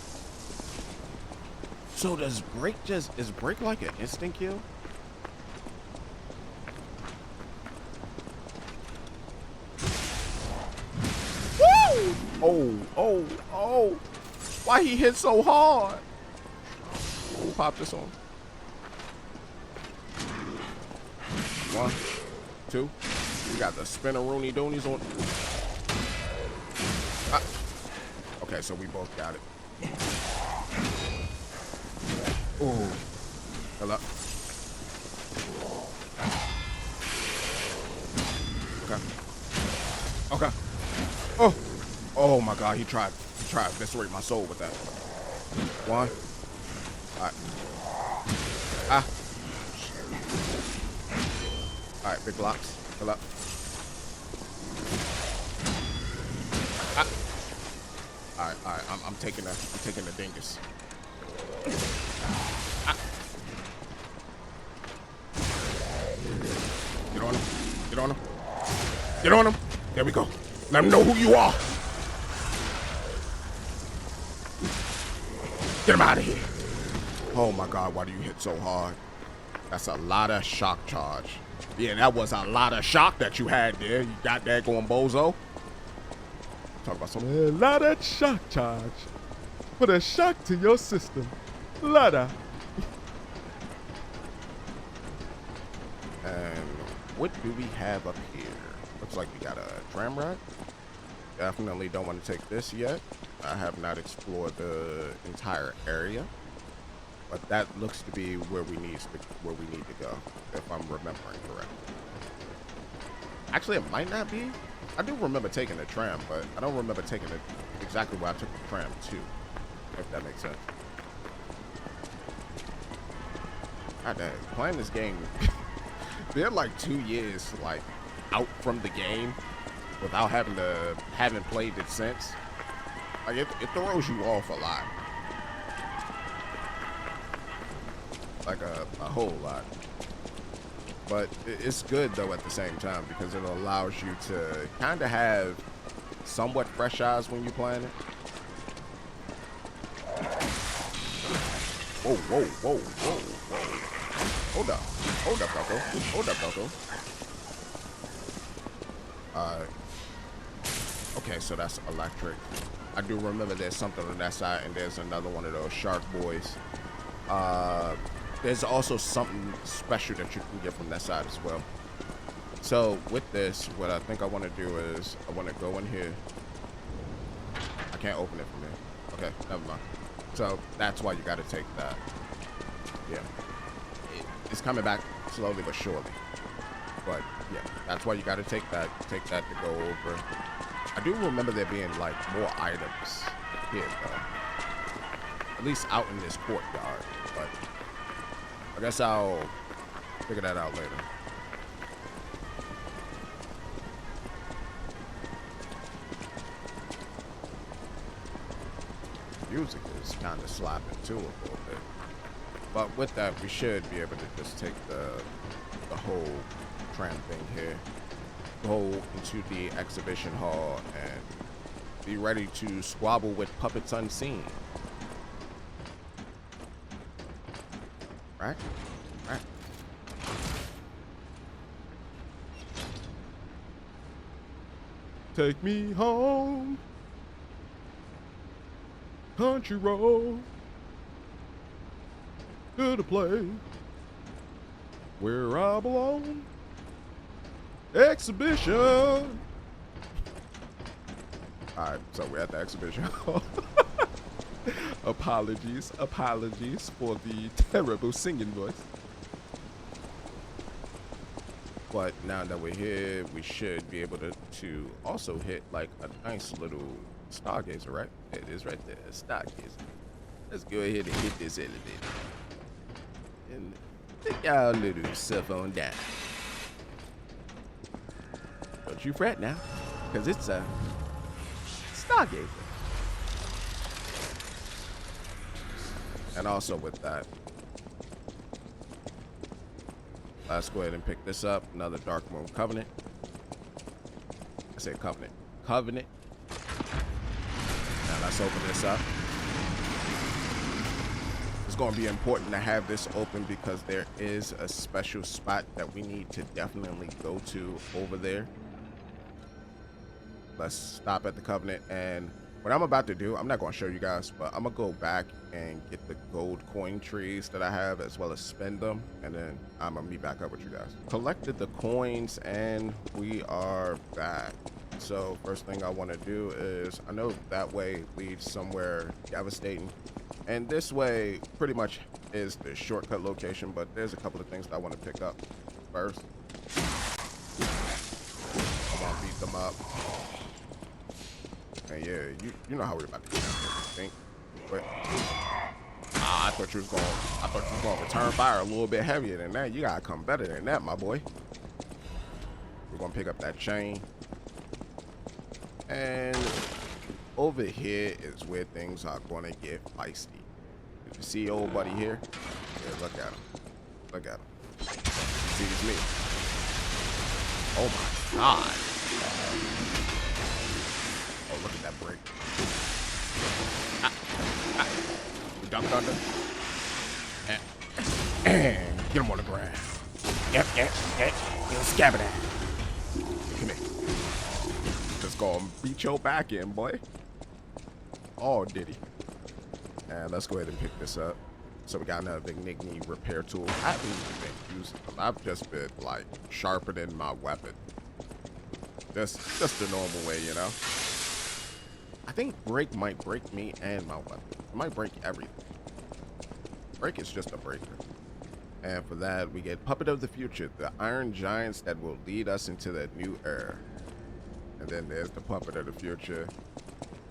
So does break is break like an instant kill? Woo! Oh. Why he hit so hard? Pop this on. 1, 2. We got the spinner-rooney doonies on. Ah. Okay, so we both got it. Ooh. Hello. Okay. Oh my God, he tried to eviscerate my soul with that. 1. Alright. Ah. Alright, big blocks. Fill up. Ah. Alright. I'm taking the dingus. Ah. Get on him. Get on him. Get on him. There we go. Let him know who you are. Get him out of here. Oh my God, why do you hit so hard? That's a lot of shock charge. Yeah, that was a lot of shock that you had there. You got that going bozo. Talk about something. A lot of shock charge. Put a shock to your system. Lotta. And what do we have up here? Looks like we got a tram ride. Definitely don't want to take this yet. I have not explored the entire area, but that looks to be where we need to go, if I'm remembering correctly. Actually, it might not be. I do remember taking the tram, but I don't remember taking it exactly where I took the tram to, if that makes sense. God dang, playing this game, they're like 2 years like out from the game without having played it since. Like it throws you off a lot. Like a whole lot. But it's good though at the same time because it allows you to kind of have somewhat fresh eyes when you're playing it. Whoa. Hold up, Falco. Okay, so that's electric. I do remember there's something on that side, and there's another one of those shark boys. There's also something special that you can get from that side as well. So with this, what I think I want to do is I want to go in here. I can't open it from here. Okay, never mind. So that's why you got to take that. Yeah, it's coming back slowly but surely. But yeah, that's why you got to take that to go over. I do remember there being like more items here though, at least out in this courtyard, but I guess I'll figure that out later. Music is kind of slapping too a little bit, but with that we should be able to just take the whole tram thing here, go into the exhibition hall and be ready to squabble with puppets unseen. Right? Take me home, country road, to the place where I belong. Exhibition. Alright, so we're at the exhibition hall. Apologies for the terrible singing voice. But now that we're here, we should be able to also hit like a nice little stargazer, right? It is right there, a stargazer. Let's go ahead and hit this elevator. And take our little self on down. Don't you fret now, because it's a stargazer. And also with that, let's go ahead and pick this up. Another Dark Moon Covenant. I said Covenant. Covenant. Now let's open this up. It's going to be important to have this open because there is a special spot that we need to definitely go to over there. Let's stop at the Covenant, and what I'm about to do, I'm not going to show you guys, but I'm going to go back and get the gold coin trees that I have, as well as spend them, and then I'm going to meet back up with you guys. Collected the coins, and we are back. So first thing I want to do is, I know that way leads somewhere devastating, and this way pretty much is the shortcut location, but there's a couple of things that I want to pick up first. I want to beat them up. And yeah, you know how we're about to get out here, I think. But I thought you was going to return fire a little bit heavier than that. You gotta come better than that, my boy. We're gonna pick up that chain. And over here is where things are gonna get feisty. Did you see old buddy here? Yeah, look at him. Look at him. See, it's me. Oh my god. Oh, look at that break. We dunked under. And get him on the ground. Yep. He'll scab it at. Come here. Just gonna beat your back in, boy. Oh, did he? And let's go ahead and pick this up. So we got another Vigigni repair tool. I haven't even been using them. I've just been like sharpening my weapon. Just the normal way, you know. I think break might break me and my weapon. It might break everything. Break is just a breaker. And for that, we get Puppet of the Future, the iron giants that will lead us into the new era. And then there's the Puppet of the Future,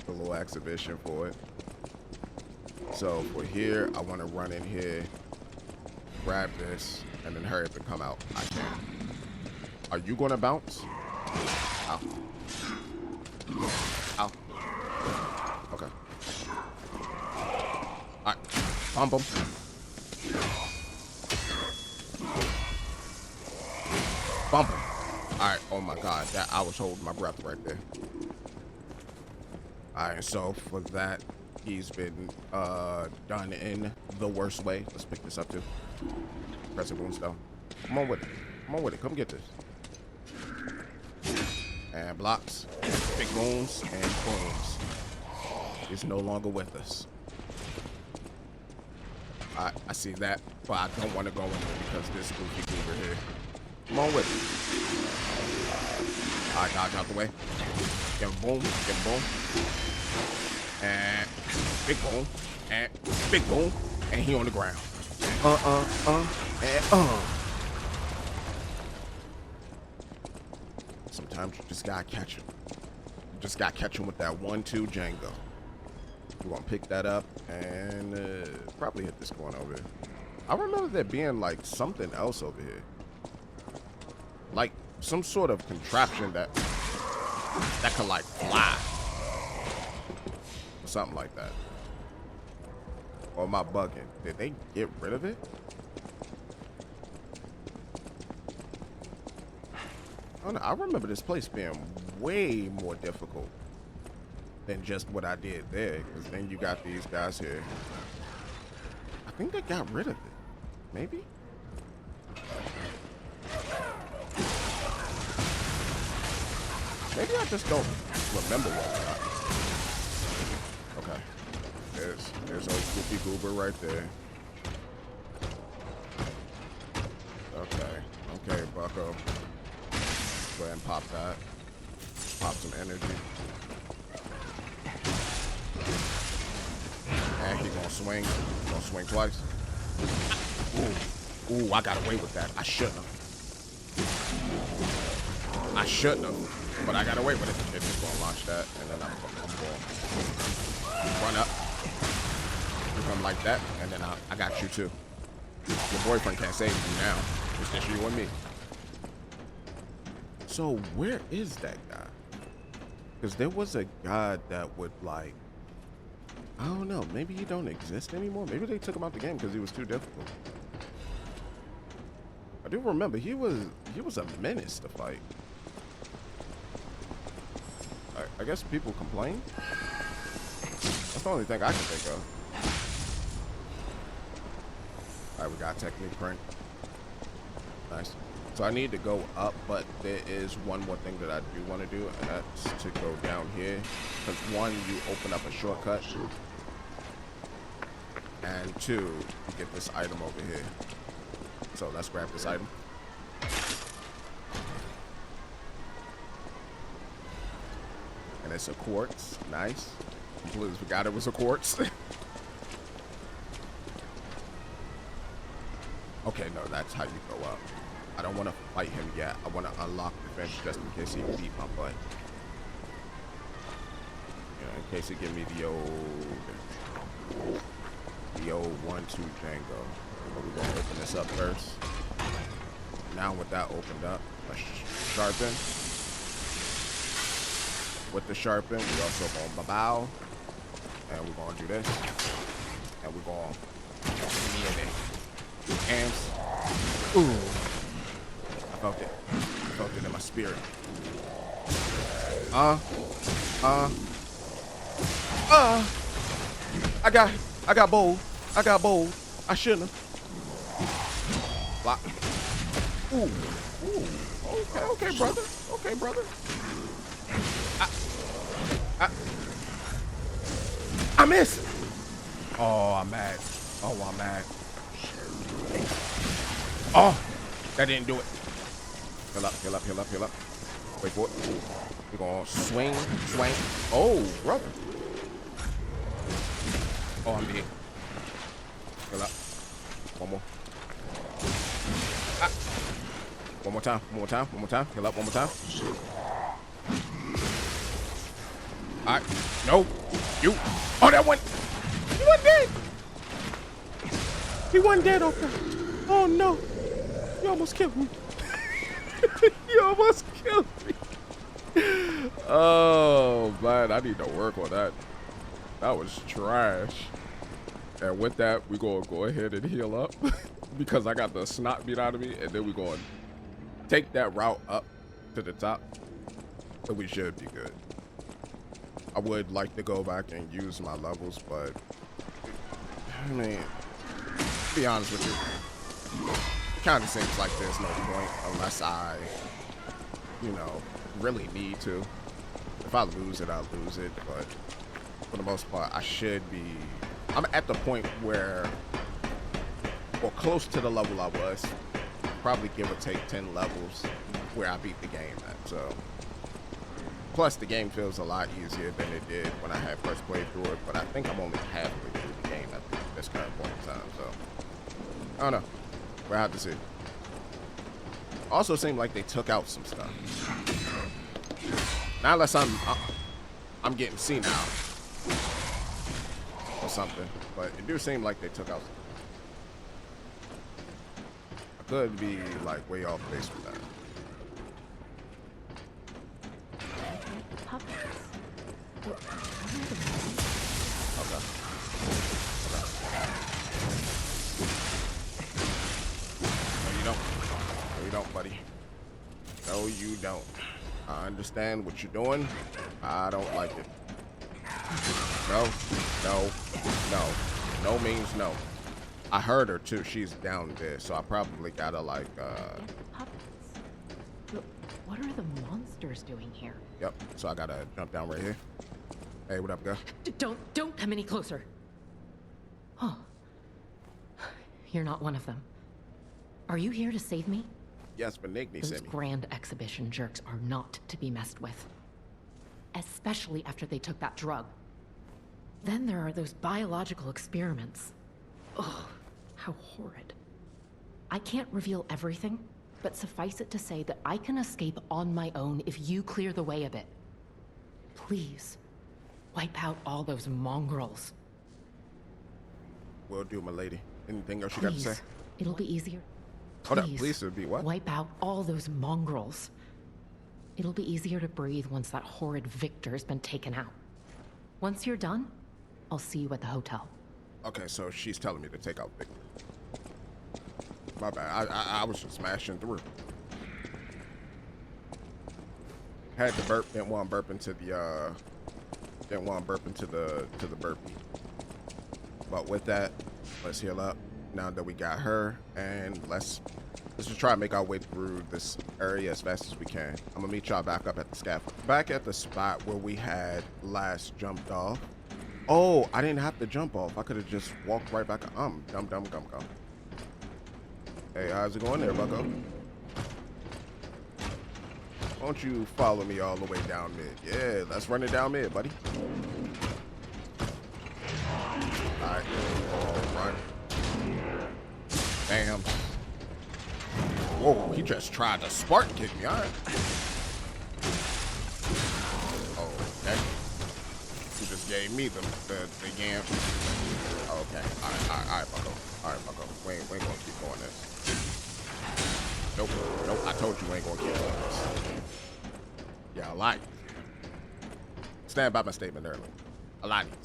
the little exhibition for it. So for here, I want to run in here, grab this, and then hurry up and come out. I can. Are you going to bounce? Ow. Ow. Okay. Alright. Bump him. Bump him. Alright. Oh my god. That I was holding my breath right there. Alright, so for that, he's been done in the worst way. Let's pick this up too. Press it, Moonstone. Come on with it. Come on with it. Come get this. And blocks, big wounds, and queens. He's no longer with us. I see that, but I don't want to go in there because this goofy goober here. Come on with it. Alright, dodge out the way. Get him boom, get him boom. And big boom, and big boom, and he on the ground. Sometimes you just gotta catch him. You just gotta catch him with that 1-2 Django. We're gonna pick that up and probably hit this corner over here. I remember there being like something else over here. Like some sort of contraption that could like fly. Or something like that. Or am I bugging? Did they get rid of it? I don't know. I remember this place being way more difficult than just what I did there. Because then you got these guys here. I think they got rid of it. Maybe? Maybe I just don't remember what I got. Okay. There's old goofy goober right there. Okay, bucko. Go ahead and pop that. Pop some energy. And he gonna swing. Gonna swing twice. Ooh, I got away with that. I shouldn't have. I shouldn't have, but I got away with it. It's just gonna launch that, and then I'm gonna run up. You come like that, and then I got you too. Your boyfriend can't save you now. It's just you and me. So where is that guy? Because there was a guy that would like, I don't know, maybe he don't exist anymore. Maybe they took him out the game because he was too difficult. I do remember he was a menace to fight. I guess people complain. That's the only thing I can think of. All right, we got technique print. Nice. So I need to go up, but there is one more thing that I do want to do, and that's to go down here. Because one, you open up a shortcut, and two, you get this item over here. So let's grab this item. And it's a quartz. Nice. Completely forgot it was a quartz. Okay, no, that's how you go up. I don't want to fight him yet. I want to unlock the fence just in case he beat my butt. You know, in case he give me the old 1-2 Django. But we're gonna open this up first. Now with that opened up, let's sharpen. With the sharpen, we also gonna bow, and we're gonna do this, and we're gonna hands. Ooh. I felt it in my spirit. I got bold. I shouldn't have. Block. Ooh. Okay, brother. I missed. Oh, I'm mad. Oh, that didn't do it. Heal up. Wait for it. We're gonna swing. Oh, brother. Oh, I'm dead. Heal up. One more. One more time. Heal up one more time. All right. No. You. Oh, that one. He wasn't dead. He wasn't dead, okay. Oh, no. You almost killed me. Oh, man. I need to work on that. That was trash. And with that, we're going to go ahead and heal up because I got the snot beat out of me. And then we're going to take that route up to the top. And we should be good. I would like to go back and use my levels, but I mean, to be honest with you, it kind of seems like there's no point unless I, really need to. If I lose it, I'll lose it, but for the most part, I'm at the point where, or close to the level I was, probably give or take 10 levels where I beat the game at, so. Plus, the game feels a lot easier than it did when I had first played through it, but I think I'm only halfway through the game at this current point in time, so. I don't know. We'll have to see. Also seemed like they took out some stuff. Not unless I'm getting senile or something, but it do seem like they took out some. I could be like way off base with that. No, you don't, buddy. No, you don't. I understand what you're doing. I don't like it. No. No means no. I heard her too. She's down there, so I probably gotta like, Puppets. But what are the monsters doing here? Yep, so I gotta jump down right here. Hey, what up, girl? Don't come any closer. Oh. You're not one of them. Are you here to save me? Yes, but Benigni Those sent me. grand exhibition jerks are not to be messed with. Especially after they took that drug. Then there are those biological experiments. Oh, how horrid. I can't reveal everything, but suffice it to say that I can escape on my own if you clear the way a bit. Please, wipe out all those mongrels. Will do, my lady. Anything else you got to say? It'll be easier. Hold up, please, it'll be what? Wipe out all those mongrels. It'll be easier to breathe once that horrid Victor's been taken out. Once you're done, I'll see you at the hotel. Okay, so she's telling me to take out Victor. My bad. I was just smashing through. Had to burp. Didn't want to burp into the burpee. But with that, let's heal up. Now that we got her, and let's just try to make our way through this area as fast as we can. I'm gonna meet y'all back up at the scaffold. Back at the spot where we had last jumped off. Oh, I didn't have to jump off. I could have just walked right back. Dumb. Hey, how's it going there, bucko? Why don't you follow me all the way down mid? Yeah, let's run it down mid, buddy. Alright, run. Bam. Whoa, he just tried to spark kick me, alright. Oh, okay. He just gave me the game. Okay, alright, bucko. Alright, bucko. We ain't gonna keep going this. Nope, I told you we ain't gonna keep going this. Yeah, I lied. Stand by my statement earlier. I lied to you.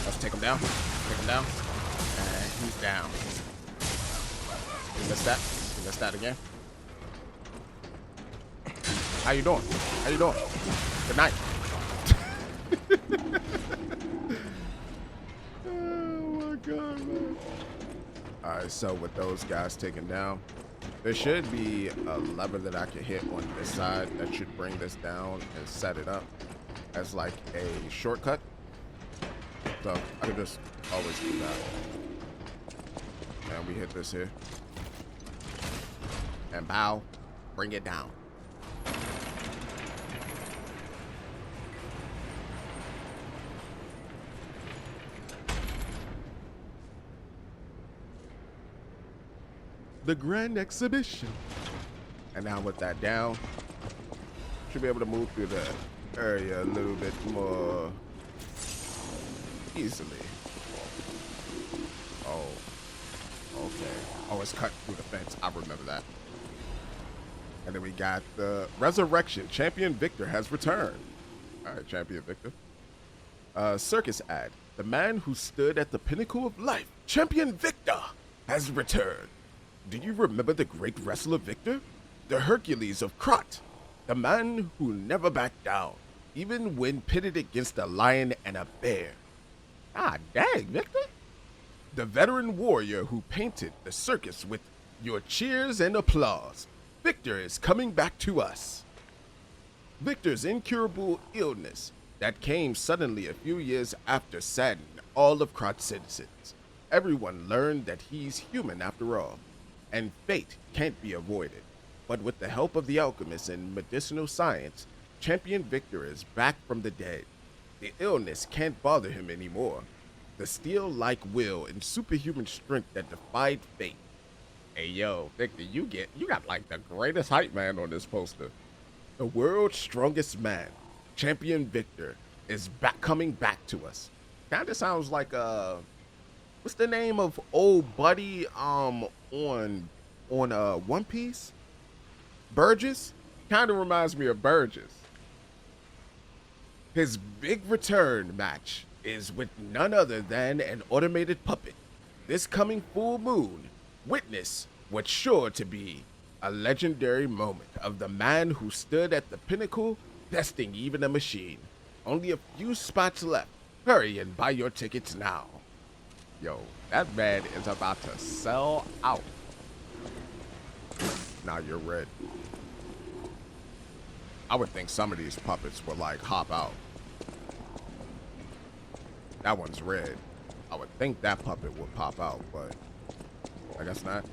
Let's take him down. Take him down. And he's down. You missed that? You missed that again? How you doing? How you doing? Good night. Oh my god, man. Alright, so with those guys taken down, there should be a lever that I can hit on this side that should bring this down and set it up as like a shortcut. So I can just always do that. And we hit this here. And bow, bring it down. The grand exhibition. And now with that down, should be able to move through the area a little bit more easily. Oh, okay. Oh, it's cut through the fence. I remember that. And then we got the resurrection. Champion Victor has returned. All right, Champion Victor. Circus ad. The man who stood at the pinnacle of life, Champion Victor, has returned. Do you remember the great wrestler Victor? The Hercules of Krat. The man who never backed down, even when pitted against a lion and a bear. Ah, dang, Victor. The veteran warrior who painted the circus with your cheers and applause. Victor is coming back to us. Victor's incurable illness that came suddenly a few years after saddened all of Krat's citizens. Everyone learned that he's human after all, and fate can't be avoided. But with the help of the alchemists and medicinal science, Champion Victor is back from the dead. The illness can't bother him anymore. The steel-like will and superhuman strength that defied fate. Hey yo, Victor, you got like the greatest hype man on this poster. The world's strongest man, Champion Victor, is coming back to us. Kinda sounds like what's the name of old buddy on One Piece? Burgess? Kinda reminds me of Burgess. His big return match is with none other than an automated puppet. This coming full moon, witness what's sure to be a legendary moment of the man who stood at the pinnacle, besting even a machine. Only a few spots left. Hurry and buy your tickets now. Yo, that man is about to sell out. Now you're red. I would think some of these puppets would like hop out. That one's red. I would think that puppet would pop out, but I guess not.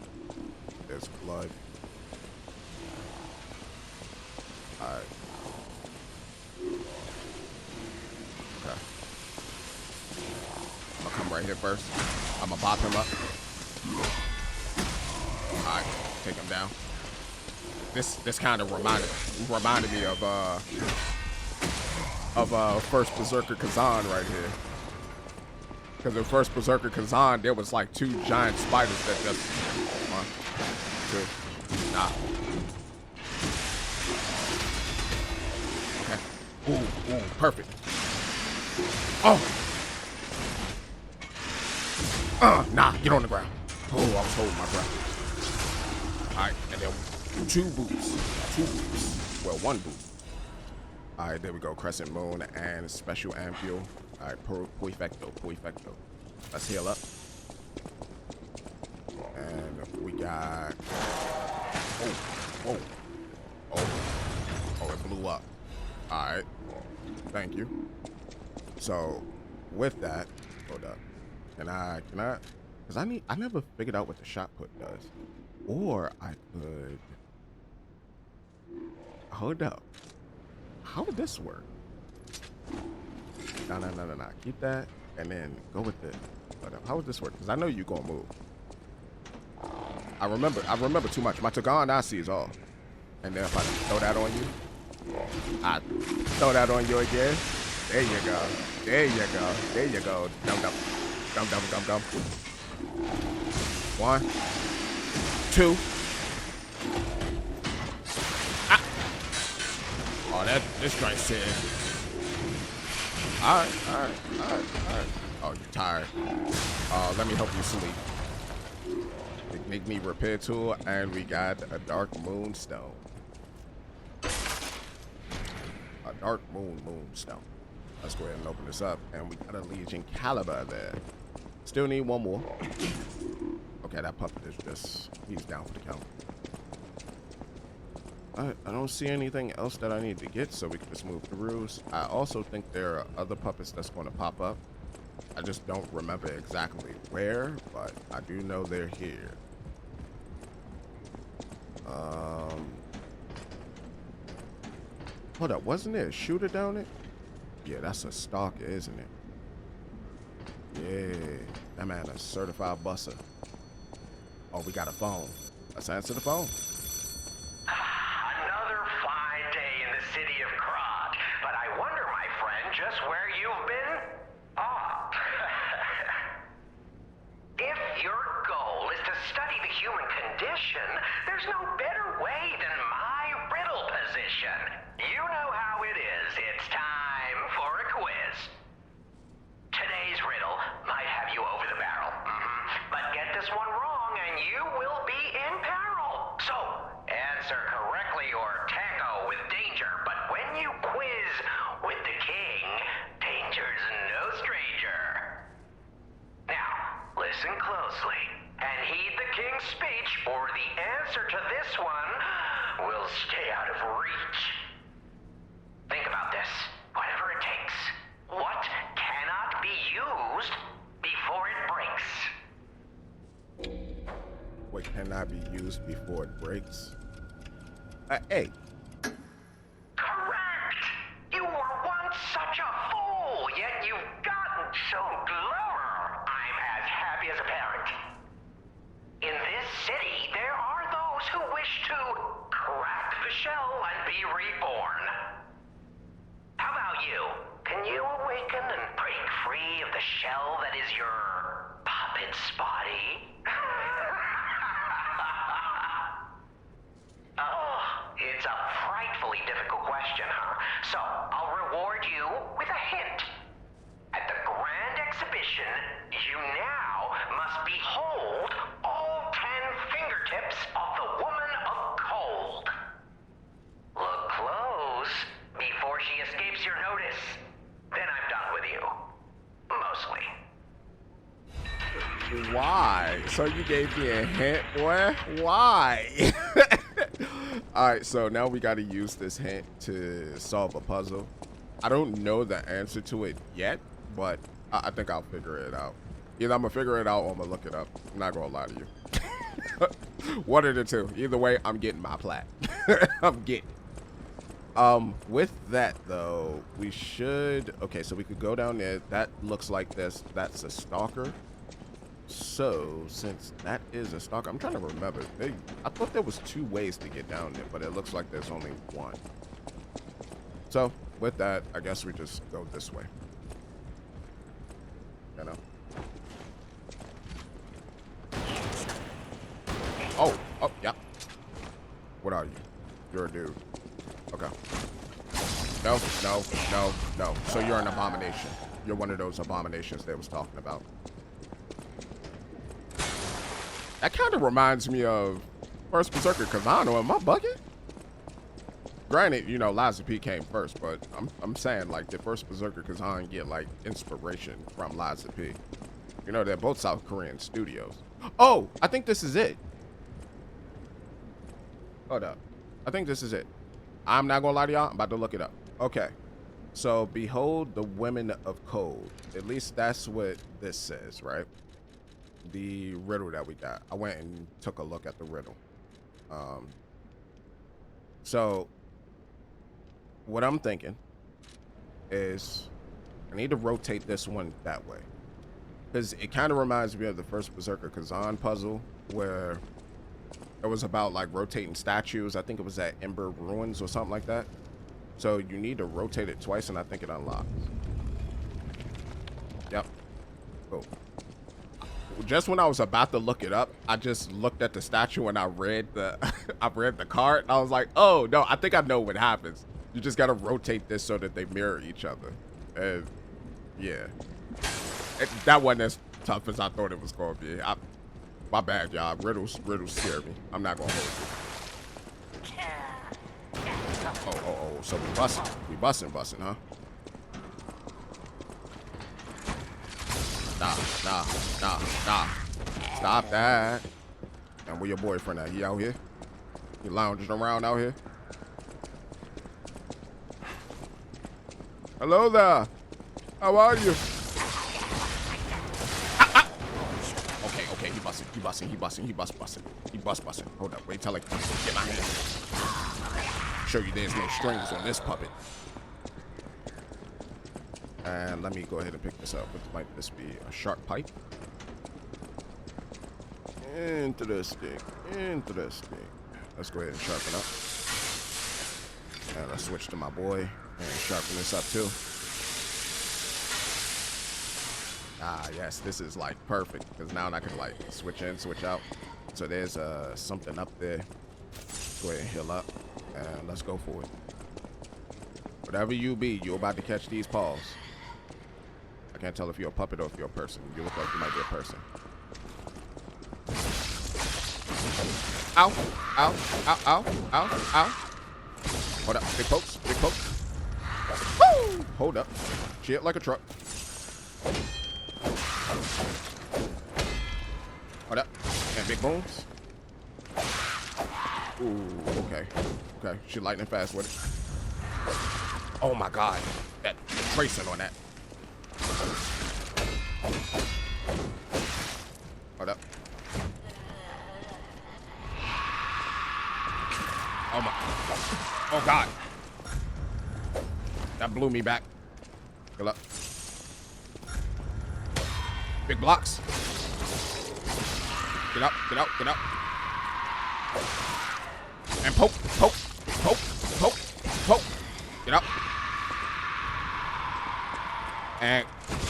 There's blood. Alright. it first. I'm gonna pop him up. All right, take him down. This kind of reminded me of first Berserker Kazan right here. Because in first Berserker Kazan, there was like 2 giant spiders that just 1, 2, nah. Okay. Ooh, perfect. Oh. Nah, get on the ground. Oh, I was holding my breath. All right, and then 2 boots. Well, 1 boot. All right, there we go. Crescent Moon and Special Ampule. All right, perfecto. Let's heal up. And we got. Oh, it blew up. All right, thank you. So, with that, hold up. Can I? Because I never figured out what the shot put does. Or I could. Hold up. How would this work? No. Keep that and then go with it. How would this work? Because I know you're gonna move. I remember too much. My Tagan I see is all. And then if I throw that on you, I throw that on you again. There you go. Dum. 1, 2. Oh, this guy's sitting. All right. Oh, you're tired. Let me help you sleep. Make me repair tool, and we got a dark moonstone. A dark moonstone. Let's go ahead and open this up, and we got a Legion Caliber there. Still need 1 more. Okay, that puppet is he's down for the count. I don't see anything else that I need to get, so we can just move through. I also think there are other puppets that's going to pop up. I just don't remember exactly where, but I do know they're here. Hold up, wasn't there a shooter down there? Yeah, that's a stalker, isn't it? Yeah, that man a certified busser. Oh, we got a phone. Let's answer the phone. Another fine day in the city of Krat, but I wonder, my friend, just where you've been? If your goal is to study the human condition, there's no better way than my riddle position. You know how it is. It's time for a quiz. Today's riddle might have you over the barrel. But get this one wrong and you will be in peril. So, answer correctly or tango with danger. But when you quiz with the king, danger's no stranger. Now, listen closely and heed the king's speech, or the answer to this one will stay out of reach. Think about this. Whatever it takes. What cannot be used before it breaks? What cannot be used before it breaks? Hey. Correct! You were once such a fool, yet you've gotten so clever. I'm as happy as a parent. In this city, there are those who wish to crack the shell and be reborn. How about you? Can you awaken and break free of the shell that is your puppet's body? Oh, it's a frightfully difficult question, huh? So, I'll reward you with a hint. At the grand exhibition, you now must behold all 10 fingertips of the woman of cold. Look close before she escapes your notice. Then I'm done with you. Mostly. Why? So you gave me a hint, boy? Why? Alright, so now we got to use this hint to solve a puzzle. I don't know the answer to it yet, but I think I'll figure it out. Either I'm going to figure it out or I'm going to look it up. I'm not going to lie to you. One of the two. Either way, I'm getting my plat. I'm getting. With that though, we should, okay, so we could go down there. That looks like this. That's a stalker. So since that is a stalker, I'm trying to remember. I thought there was 2 ways to get down there, but it looks like there's only one. So with that, I guess we just go this way. You know. Oh, yeah. What are you? You're a dude. Okay. No. So you're an abomination. You're one of those abominations they was talking about. That kind of reminds me of First Berserker Kazano. Am I bugging? Granted, you know, Liza P came first, but I'm saying, like, did First Berserker Kazan get, like, inspiration from Liza P? You know, they're both South Korean studios. Oh, I think this is it. Hold up. I think this is it. I'm not gonna lie to y'all. I'm about to look it up. Okay. So, behold the women of cold. At least that's what this says, right? The riddle that we got. I went and took a look at the riddle. So, what I'm thinking is I need to rotate this one that way. Because it kind of reminds me of the first Berserker Kazan puzzle where it was about like rotating statues. I think it was at Ember Ruins or something like that. So you need to rotate it twice and I think it unlocks. Yep. Cool. Just when I was about to look it up, I just looked at the statue and I read the I read the card. I was like, oh no, I think I know what happens. You just gotta rotate this so that they mirror each other. And yeah. That wasn't as tough as I thought it was gonna be. My bad, y'all. Riddles scare me. I'm not gonna hold you. Oh, so we busting, huh? Nah. Stop that. And where your boyfriend at? He out here? He lounging around out here? Hello there. How are you? Okay, he busting. Hold up, wait till I get my hand. Show you there's no strings on this puppet. And let me go ahead and pick this up. Might this be a sharp pipe? Interesting. Let's go ahead and sharpen up. And let's switch to my boy and sharpen this up too. Ah, yes, this is like perfect because now I can like switch in, switch out. So there's something up there. Go ahead and heal up and let's go for it. Whatever you be, you're about to catch these paws. I can't tell if you're a puppet or if you're a person. You look like you might be a person. Ow. Hold up, big pokes. Woo! Hold up. Shit like a truck. Hold up. And big bones. Ooh, okay. She lightning fast with it. Oh my god. That tracing on that. Hold up. Oh my. Oh god. That blew me back. Good luck. Big blocks. Get up. And poke. Get up. And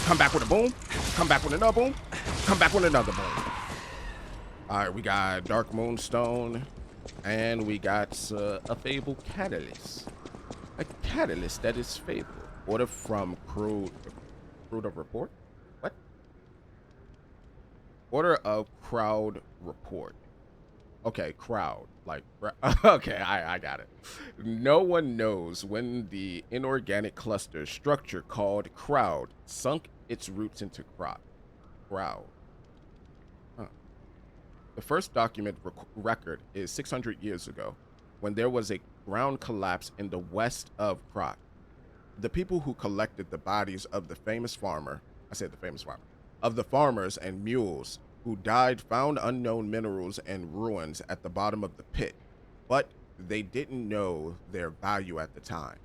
come back with a boom. Come back with another boom. Come back with another boom. All right, we got Dark Moonstone. And we got a Fable Catalyst. A catalyst that is Fable. Order from Crude of Report? What? Order of Crowd Report. Okay, crowd. Like, okay, I got it. No one knows when the inorganic cluster structure called Crowd sunk its roots into Krat. Crowd. Huh. The first document record is 600 years ago, when there was a ground collapse in the west of Krat. The people who collected the bodies of the famous farmer, of the farmers and mules who died found unknown minerals and ruins at the bottom of the pit, but they didn't know their value at the time.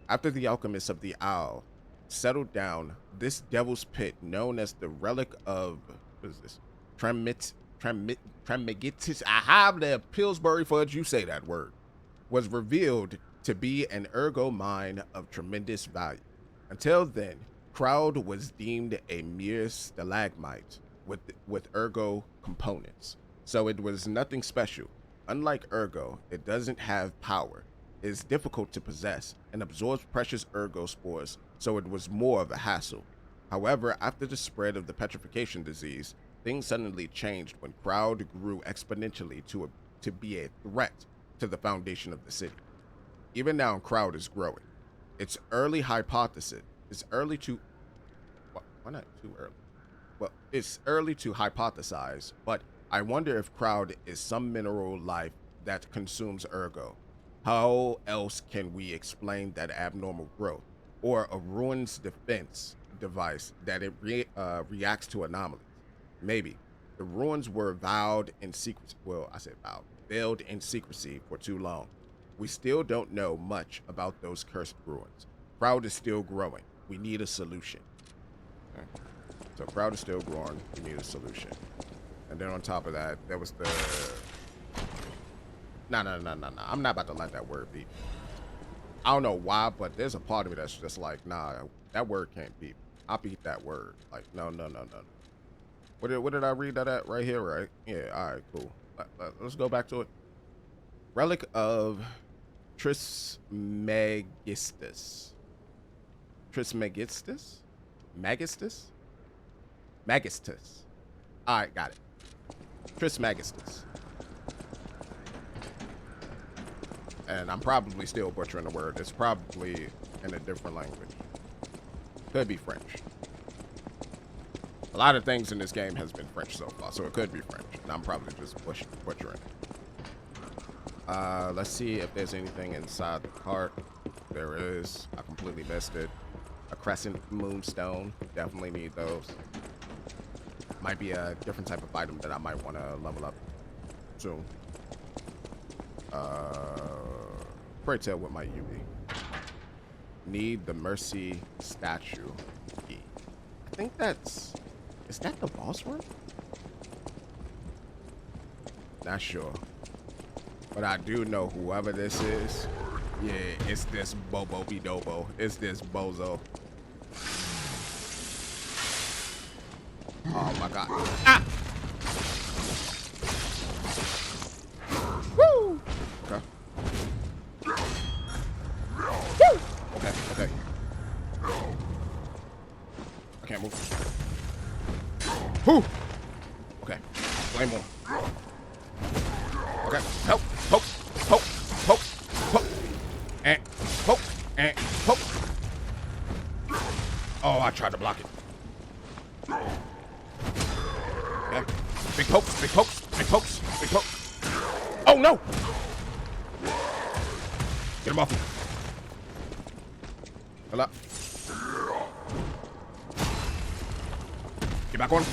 After the alchemists of the Owl settled down, this devil's pit, known as the relic of, what is this? Tremigitis. I have the Pillsbury fudge, you say that word, was revealed to be an ergo mine of tremendous value. Until then, Crowd was deemed a mere stalagmite with ergo components, so it was nothing special. Unlike ergo, it doesn't have power, is difficult to possess, and absorbs precious ergo spores, so it was more of a hassle. However, after the spread of the petrification disease, things suddenly changed when Crowd grew exponentially to be a threat to the foundation of the city. Even now, Crowd is growing. It's early hypothesis. It's early to... Why not too early? Well, it's early to hypothesize, but I wonder if Crowd is some mineral life that consumes ergo. How else can we explain that abnormal growth? Or a ruin's defense device that it reacts to anomalies? Maybe. The ruins were veiled in secrecy. Well, I said veiled in secrecy for too long. We still don't know much about those cursed ruins. Crowd is still growing. We need a solution. Okay. So Crowd is still growing. We need a solution. And then on top of that, there was the... No. I'm not about to let that word beat. I don't know why, but there's a part of me that's just like, nah, that word can't beat. I'll beat that word. Like, no. What did I read that at right here, right? Yeah, all right, cool. Let's go back to it. Relic of Trismegistus. Trismegistus? Magistus? Magistus. All right, got it. Trismegistus. And I'm probably still butchering the word. It's probably in a different language. Could be French. A lot of things in this game has been French so far, so it could be French. And I'm probably just butchering it. Let's see if there's anything inside the cart. There is. I completely missed it. A crescent moonstone. Definitely need those. Might be a different type of item that I might want to level up soon. Pray tell, what might you be? Need the Mercy statue key. I think that's... Is that the boss room? Not sure. But I do know whoever this is. Yeah, it's this Bobo Bidobo. It's this bozo. Oh my god. Ah! Woo! Okay. Woo! Okay. I can't move. Whew! Okay. Flame on. Okay. Help! Poke! And poke! And poke! Oh, I tried to block it. Okay. Big pokes! Oh no! Get him off. Hold up. Get back on.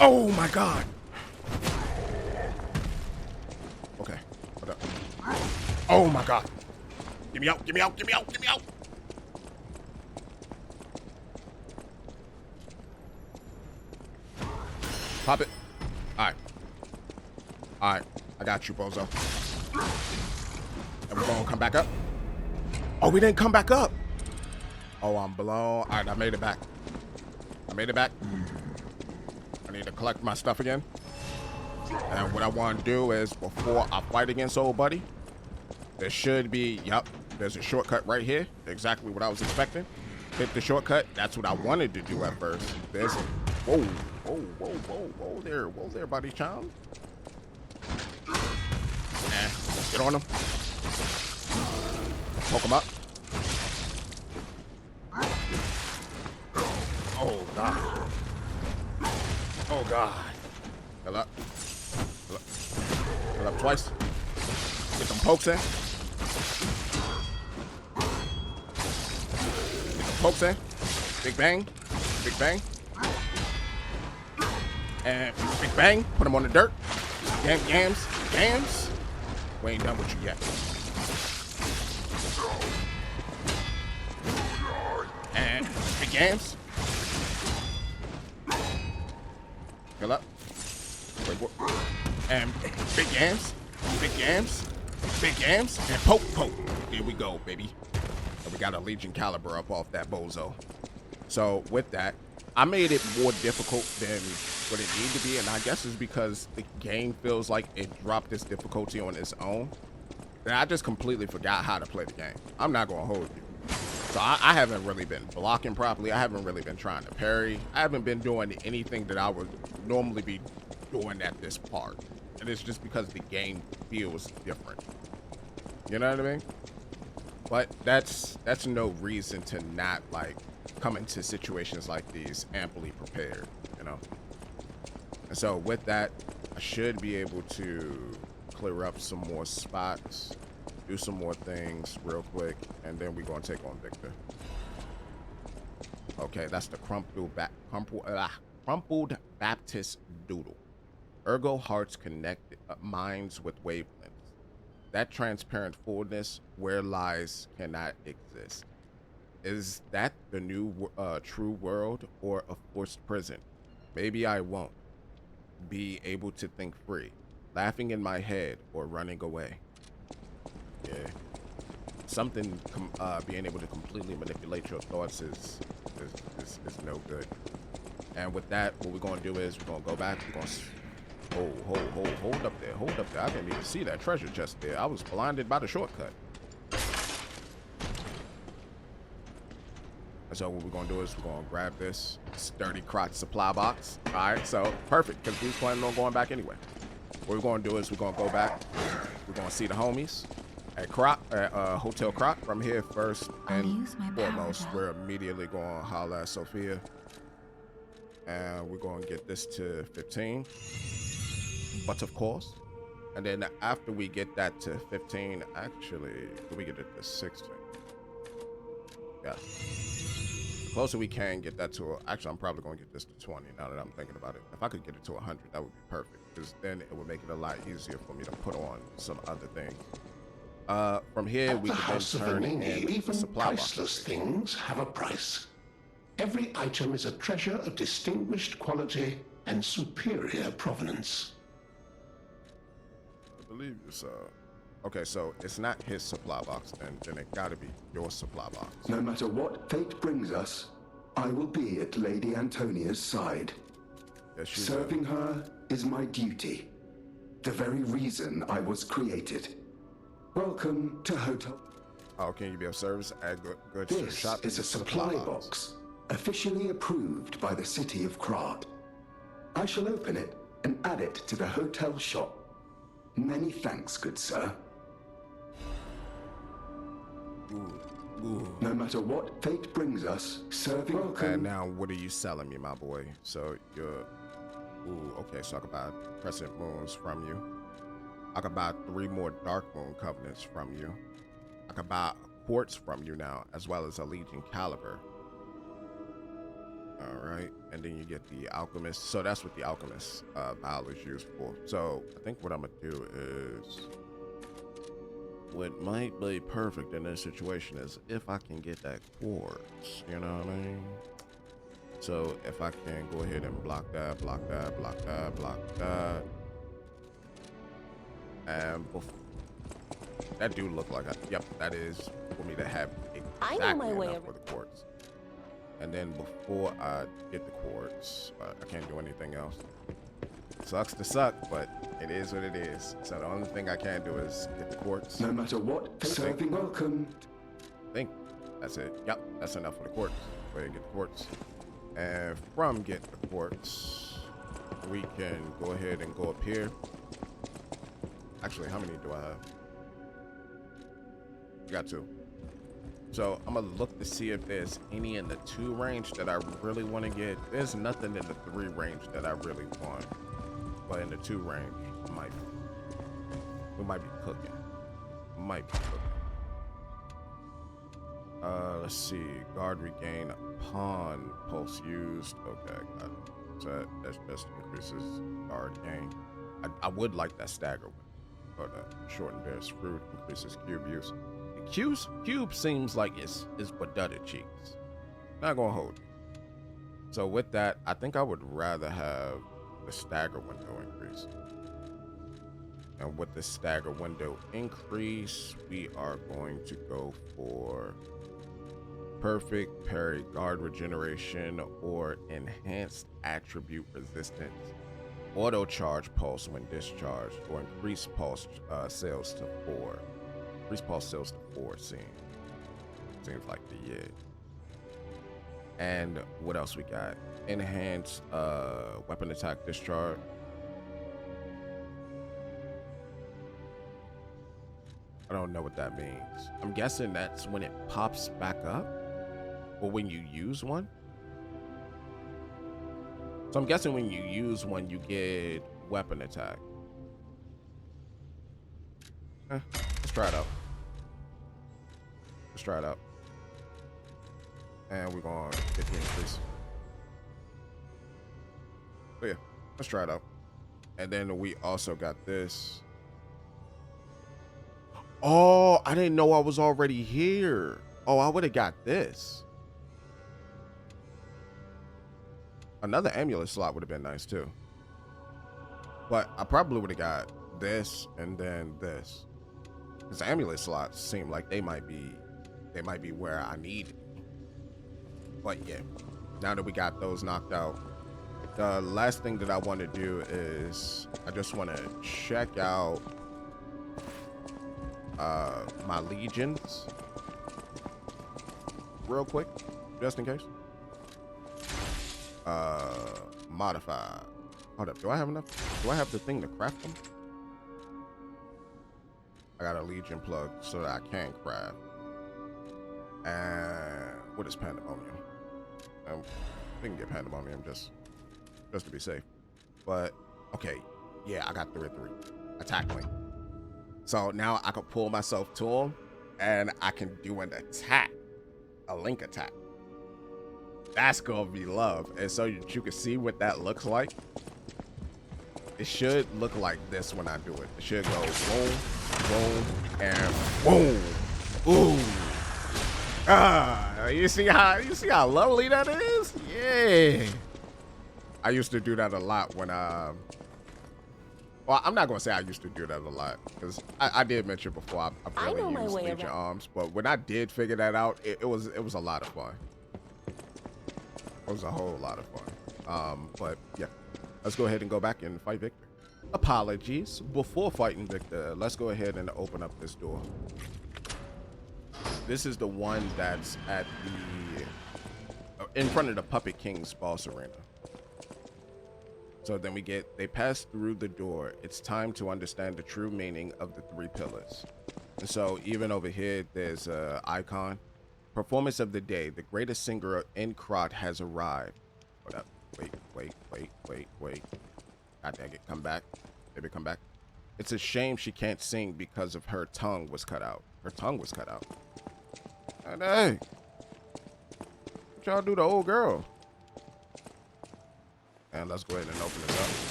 Oh my god! Okay, hold up. Oh my god! Get me out! Pop it. Alright, I got you, bozo. And we're gonna come back up. Oh, we didn't come back up. Oh, I'm blown. Alright, I made it back. I need to collect my stuff again. And what I want to do is, before I fight against old buddy, there should be, there's a shortcut right here. Exactly what I was expecting. Hit the shortcut. That's what I wanted to do at first. There's, whoa there, buddy child. Get on him. Poke him up. Oh god. Fill up twice. Get them pokes in. Big bang. And big bang. Put them on the dirt. Yams. We ain't done with you yet. And big yams. Heal up. Wait, what? And big yams. Big yams. Big yams. And poke. Here we go, baby. And we got a Legion caliber up off that bozo. So with that, I made it more difficult than what it needed to be, and I guess it's because the game feels like it dropped its difficulty on its own. And I just completely forgot how to play the game. I'm not gonna hold you. So I haven't really been blocking properly. I haven't really been trying to parry. I haven't been doing anything that I would normally be doing at this part. And it's just because the game feels different. You know what I mean? But that's no reason to not like come into situations like these amply prepared, you know? And so with that, I should be able to clear up some more spots, do some more things real quick, and then we're gonna take on Victor. Okay, that's the crumpled Baptist Doodle. Ergo hearts connect minds with wavelengths. That transparent fullness where lies cannot exist. Is that the new true world or a forced prison? Maybe I won't be able to think free, laughing in my head or running away. Yeah, something being able to completely manipulate your thoughts is no good. And with that, what we're gonna do is we're gonna go back. We're gonna hold up there. I didn't even see that treasure chest there. I was blinded by the shortcut. So what we're gonna do is we're gonna grab this sturdy Krat supply box. All right, so perfect, because we was planning on going back anyway. What we're gonna do is we're gonna go back. We're gonna see the homies at Krat, at Hotel Krat. From here first and foremost, we're immediately gonna holler at Sophia, and we're gonna get this to 15. But of course, and then after we get that to 15, actually, we get it to 16. Yeah. Closer we can get that to actually I'm probably going to get this to 20 now that I'm thinking about it. If I could get it to 100, that would be perfect, because then it would make it a lot easier for me to put on some other things. From here we can then turn in even supply priceless things have a price. Every item is a treasure of distinguished quality and superior provenance. I believe it's okay, so it's not his supply box, then it gotta be your supply box. No matter what fate brings us, I will be at Lady Antonia's side. Yes, Serving her is my duty. The very reason I was created. Welcome to Hotel. Oh, can you be of service at good This shop? is a supply box, officially approved by the city of Krat. I shall open it and add it to the hotel shop. Many thanks, good sir. Ooh. No matter what fate brings us, serving. And now, what are you selling me, my boy? So you're, okay. So I can buy Crescent Moons from you. I can buy 3 more Dark Moon Covenants from you. I can buy Quartz from you now, as well as a Legion Caliber. All right, and then you get the Alchemist. So that's what the Alchemist vial is used for. So I think what I'm gonna do is, what might be perfect in this situation is if I can get that quartz, you know what I mean? So if I can go ahead and block that, and that do look like yep, that is for me to have exactly enough for the quartz. And then before I get the quartz, I can't do anything else. Sucks to suck, but it is what it is. So the only thing I can do is get the quartz. No matter what, serving welcome. I think that's it. Yep, that's enough for the quartz. Go ahead and get the quartz. And from get the quartz, we can go ahead and go up here. Actually, how many do I have? Got 2. So I'm gonna look to see if there's any in the 2 range that I really want to get. There's nothing in the 3 range that I really want, but in the 2 range, we might be cooking. Let's see. Guard regain upon pulse used. Okay, got it. So that just increases guard gain. I would like that stagger one. or the shortened bear's fruit increases cube use. The cube seems like it's butter cheeks. Not gonna hold you. So with that, I think I would rather have the stagger window increase. And with the stagger window increase, we are going to go for perfect parry guard regeneration or enhanced attribute resistance, auto charge pulse when discharged, or increase pulse sales to 4. Increase pulse sales to 4 seems like the yeah. And what else we got? Enhanced weapon attack discharge. I don't know what that means. I'm guessing that's when it pops back up, or when you use one. So I'm guessing when you use one, you get weapon attack. Let's try it out. Let's try it out. And we're gonna get the increase. So yeah, let's try it out. And then we also got this. Oh, I didn't know I was already here. Oh, I would have got this. Another amulet slot would have been nice too. But I probably would have got this and then this. Because amulet slots seem like they might be where I need it. But yeah, now that we got those knocked out, the last thing that I want to do is I just want to check out my legions real quick, just in case. Modify. Hold up, do I have enough? Do I have the thing to craft them? I got a legion plug so that I can craft. And what is pandemonium? We can get pandemonium just to be safe. But okay, yeah, I got 3 of 3. Attack link. So now I can pull myself to him and I can do an attack, a link attack. That's gonna be love. And so you can see what that looks like. It should look like this when I do it. It should go boom, boom, and boom. Ooh. Ah, you see how lovely that is? Yeah. I used to do that a lot when well, I'm not gonna say I used to do that a lot, because I did mention before I really used Legion arms, but when I did figure that out, it was a lot of fun. It was a whole lot of fun. But yeah, let's go ahead and go back and fight Victor. Apologies. Before fighting Victor, let's go ahead and open up this door. This is the one that's at in front of the Puppet King's boss arena. So then they pass through the door. It's time to understand the true meaning of the 3 pillars. And so even over here, there's an icon. Performance of the day. The greatest singer in Krat has arrived. Hold up. Wait. God dang it. Come back. Baby, come back. It's a shame she can't sing because of her tongue was cut out. Her tongue was cut out. And hey. What y'all do to old girl? And let's go ahead and open this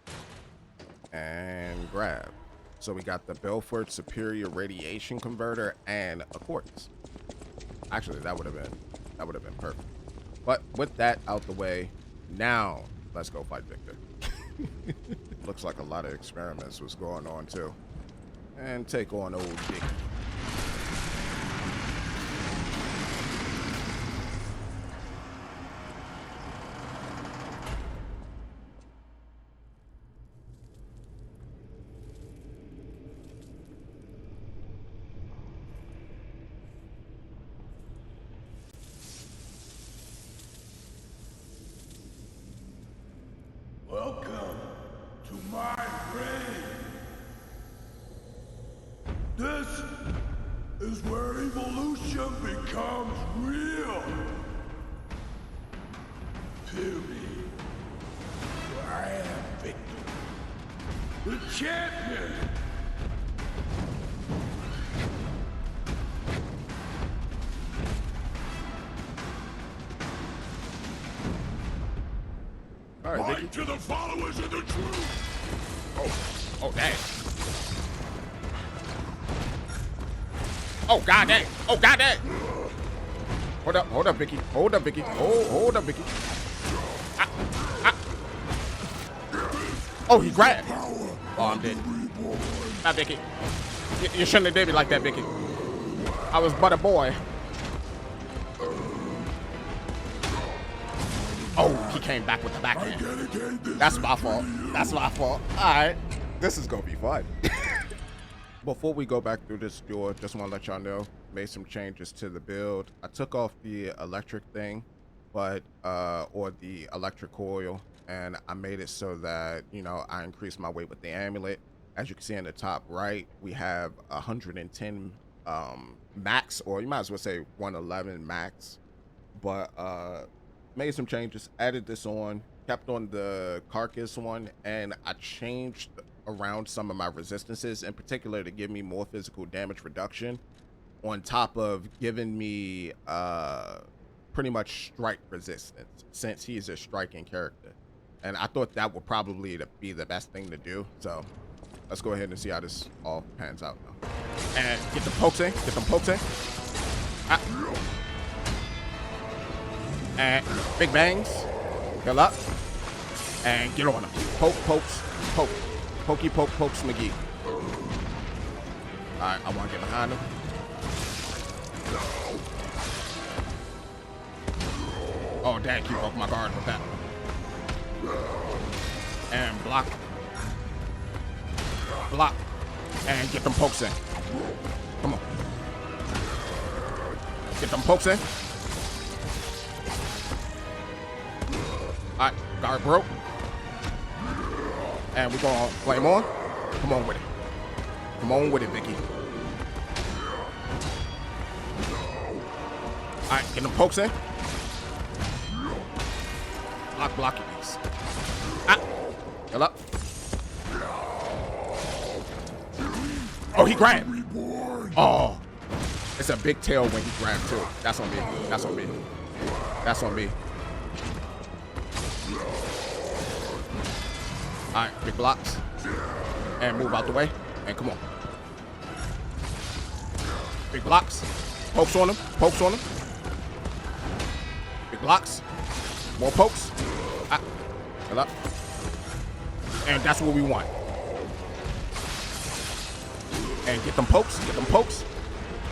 up. And grab. So we got the Belfort Superior Radiation Converter and a quartz. Actually, that would have been perfect. But with that out the way, now let's go fight Victor. Looks like a lot of experiments was going on too. And take on old Vicky. Welcome to my grave. This is where evolution becomes real. Feel me. I am Victor, the champion. All right, Fight to the followers of the truth. Oh, dang. Oh, god dang. Oh, god dang. Hold up, Vicky. Hold up, Vicky. Hold up, Vicky. Ah, ah. Oh, he grabbed. Oh, I'm dead. Not Vicky. You shouldn't have did me like that, Vicky. I was but a boy. Oh, he came back with the backhand. That's my fault. That's my fault. All right. This is going to be fun. Before we go back through this door, just want to let y'all know, made some changes to the build. I took off the electric thing, but, or the electric coil, and I made it so that, you know, I increased my weight with the amulet. As you can see in the top right, we have 110 max, or you might as well say 111 max, but made some changes, added this on, kept on the carcass one, and I changed around some of my resistances, in particular to give me more physical damage reduction, on top of giving me pretty much strike resistance, since he's a striking character. And I thought that would probably be the best thing to do, so let's go ahead and see how this all pans out now. And get the pokes in, get them pokes in. Ah. And big bangs, heal up, and get on them. Poke, pokes, poke. Pokey, poke, pokes, McGee. Alright, I want to get behind him. Oh, dang, he broke my guard with that. And block. Block. And get them pokes in. Come on. Get them pokes in. Alright, guard broke. And we're gonna flame on. Come on with it. Come on with it, Vicky. Alright, get them pokes in. Block, block your piece. Ah! Heal up. Oh, he grabbed. Oh. It's a big tail when he grabbed too. That's on me. That's on me. That's on me. Alright, big blocks. And move out the way. And come on. Big blocks. Pokes on him. Pokes on him. Big blocks. More pokes. Ah. Heal up. And that's what we want. And get them pokes. Get them pokes.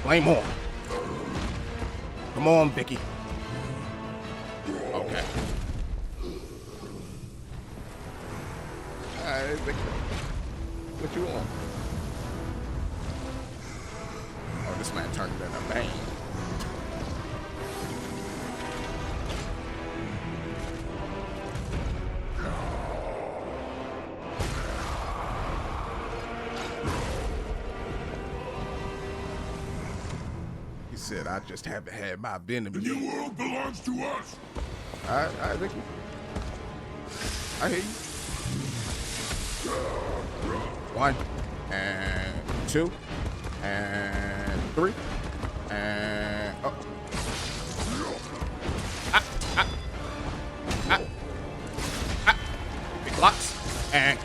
Flame on. Come on, Vicky. Okay. Alright, Vicky. What you want? Oh, this man turned into a bang. He said, I just haven't had my venom. The new world belongs to us. Alright, Vicky. I hear you. 1 and 2 and 3 and oh. Ah, ah, ah, ah. Big blocks and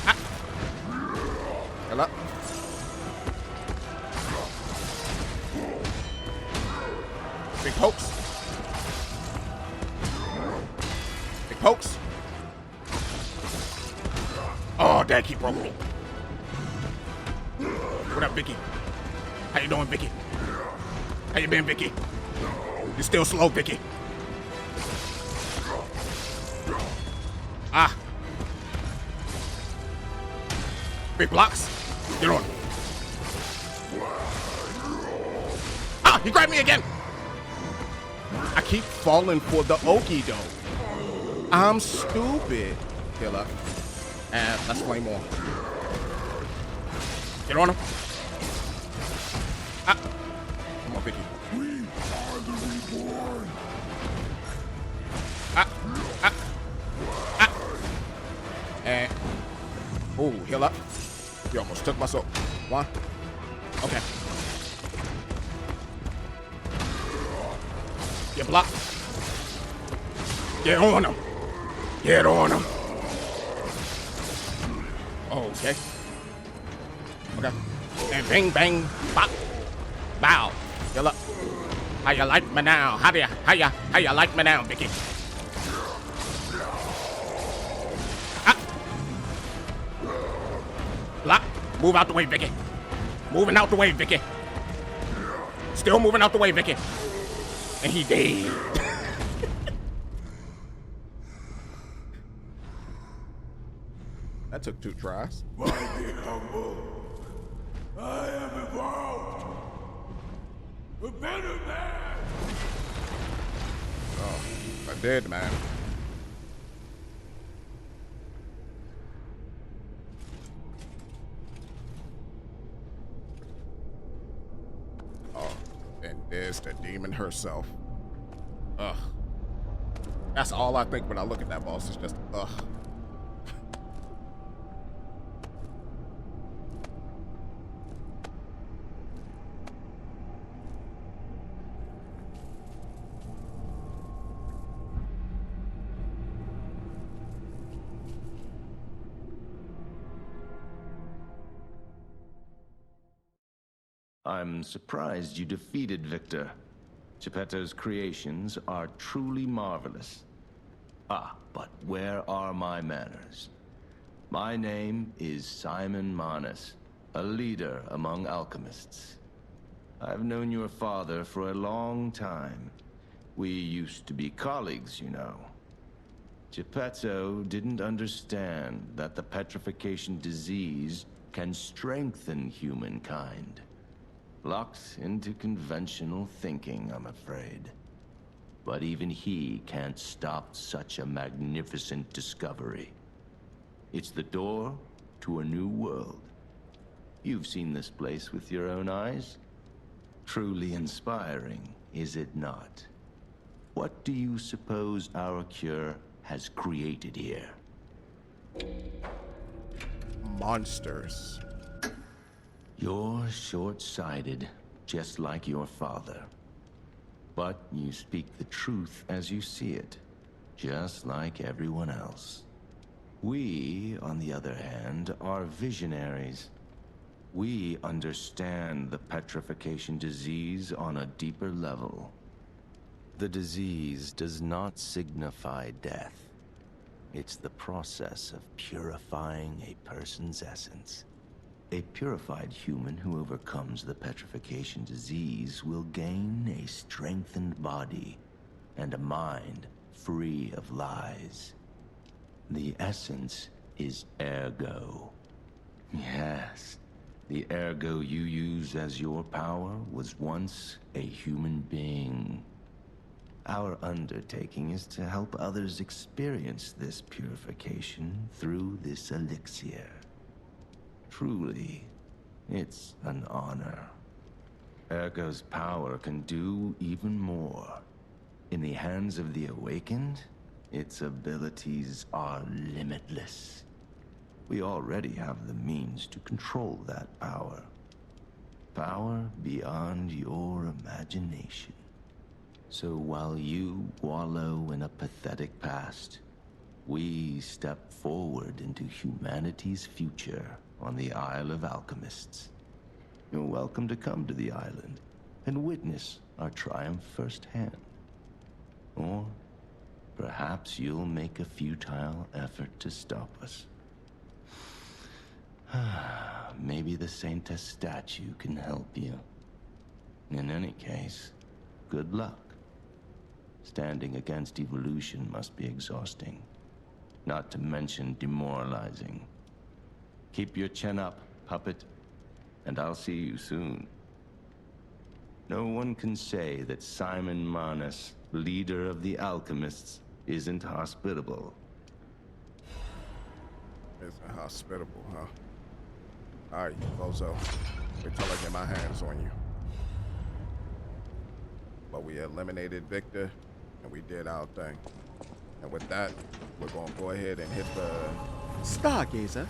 ah. Heal up. Big pokes. Big pokes. Oh, dang, he broke me. What up, Vicky? How you doing, Vicky? How you been, Vicky? You still slow, Vicky. Ah. Big blocks. Get on. Ah, he grabbed me again. I keep falling for the okie doke. I'm stupid. Heal up. And let's flame on. Get on him. Ah. Come on, Vicky. We are the reborn. Ah. Ah. Ah. And. Ooh, heal up. You almost took my soul. 1. Okay. Get blocked. Get on him. Get on him. Okay. Okay. And bing, bang, bop. Bow. You look. How you like me now? How you like me now, Vicky? Ah. Block. Move out the way, Vicky. Moving out the way, Vicky. Still moving out the way, Vicky. And he dead. That took 2 tries. By being humble, I have evolved. A better man. Oh, I did, man. Oh, and there's the demon herself. Ugh. That's all I think when I look at that boss. It's just, ugh. I'm surprised you defeated Victor. Geppetto's creations are truly marvelous. Ah, but where are my manners? My name is Simon Manus, a leader among alchemists. I've known your father for a long time. We used to be colleagues, you know. Geppetto didn't understand that the petrification disease can strengthen humankind. Locked into conventional thinking, I'm afraid. But even he can't stop such a magnificent discovery. It's the door to a new world. You've seen this place with your own eyes. Truly inspiring, is it not? What do you suppose our cure has created here? Monsters. You're short-sighted, just like your father. But you speak the truth as you see it, just like everyone else. We, on the other hand, are visionaries. We understand the petrification disease on a deeper level. The disease does not signify death. It's the process of purifying a person's essence. A purified human who overcomes the petrification disease will gain a strengthened body and a mind free of lies. The essence is ergo. Yes, the ergo you use as your power was once a human being. Our undertaking is to help others experience this purification through this elixir. Truly, it's an honor. Ergo's power can do even more. In the hands of the awakened, its abilities are limitless. We already have the means to control that power. Power beyond your imagination. So while you wallow in a pathetic past, we step forward into humanity's future on the Isle of Alchemists. You're welcome to come to the island and witness our triumph firsthand. Or perhaps you'll make a futile effort to stop us. Maybe the Saintess statue can help you. In any case, good luck. Standing against evolution must be exhausting, not to mention demoralizing. Keep your chin up, puppet, and I'll see you soon. No one can say that Simon Manus, leader of the alchemists, isn't hospitable. Isn't hospitable, huh? Alright, you bozo. Wait till I get my hands on you. But we eliminated Victor, and we did our thing. And with that, we're gonna go ahead and hit the Stargazer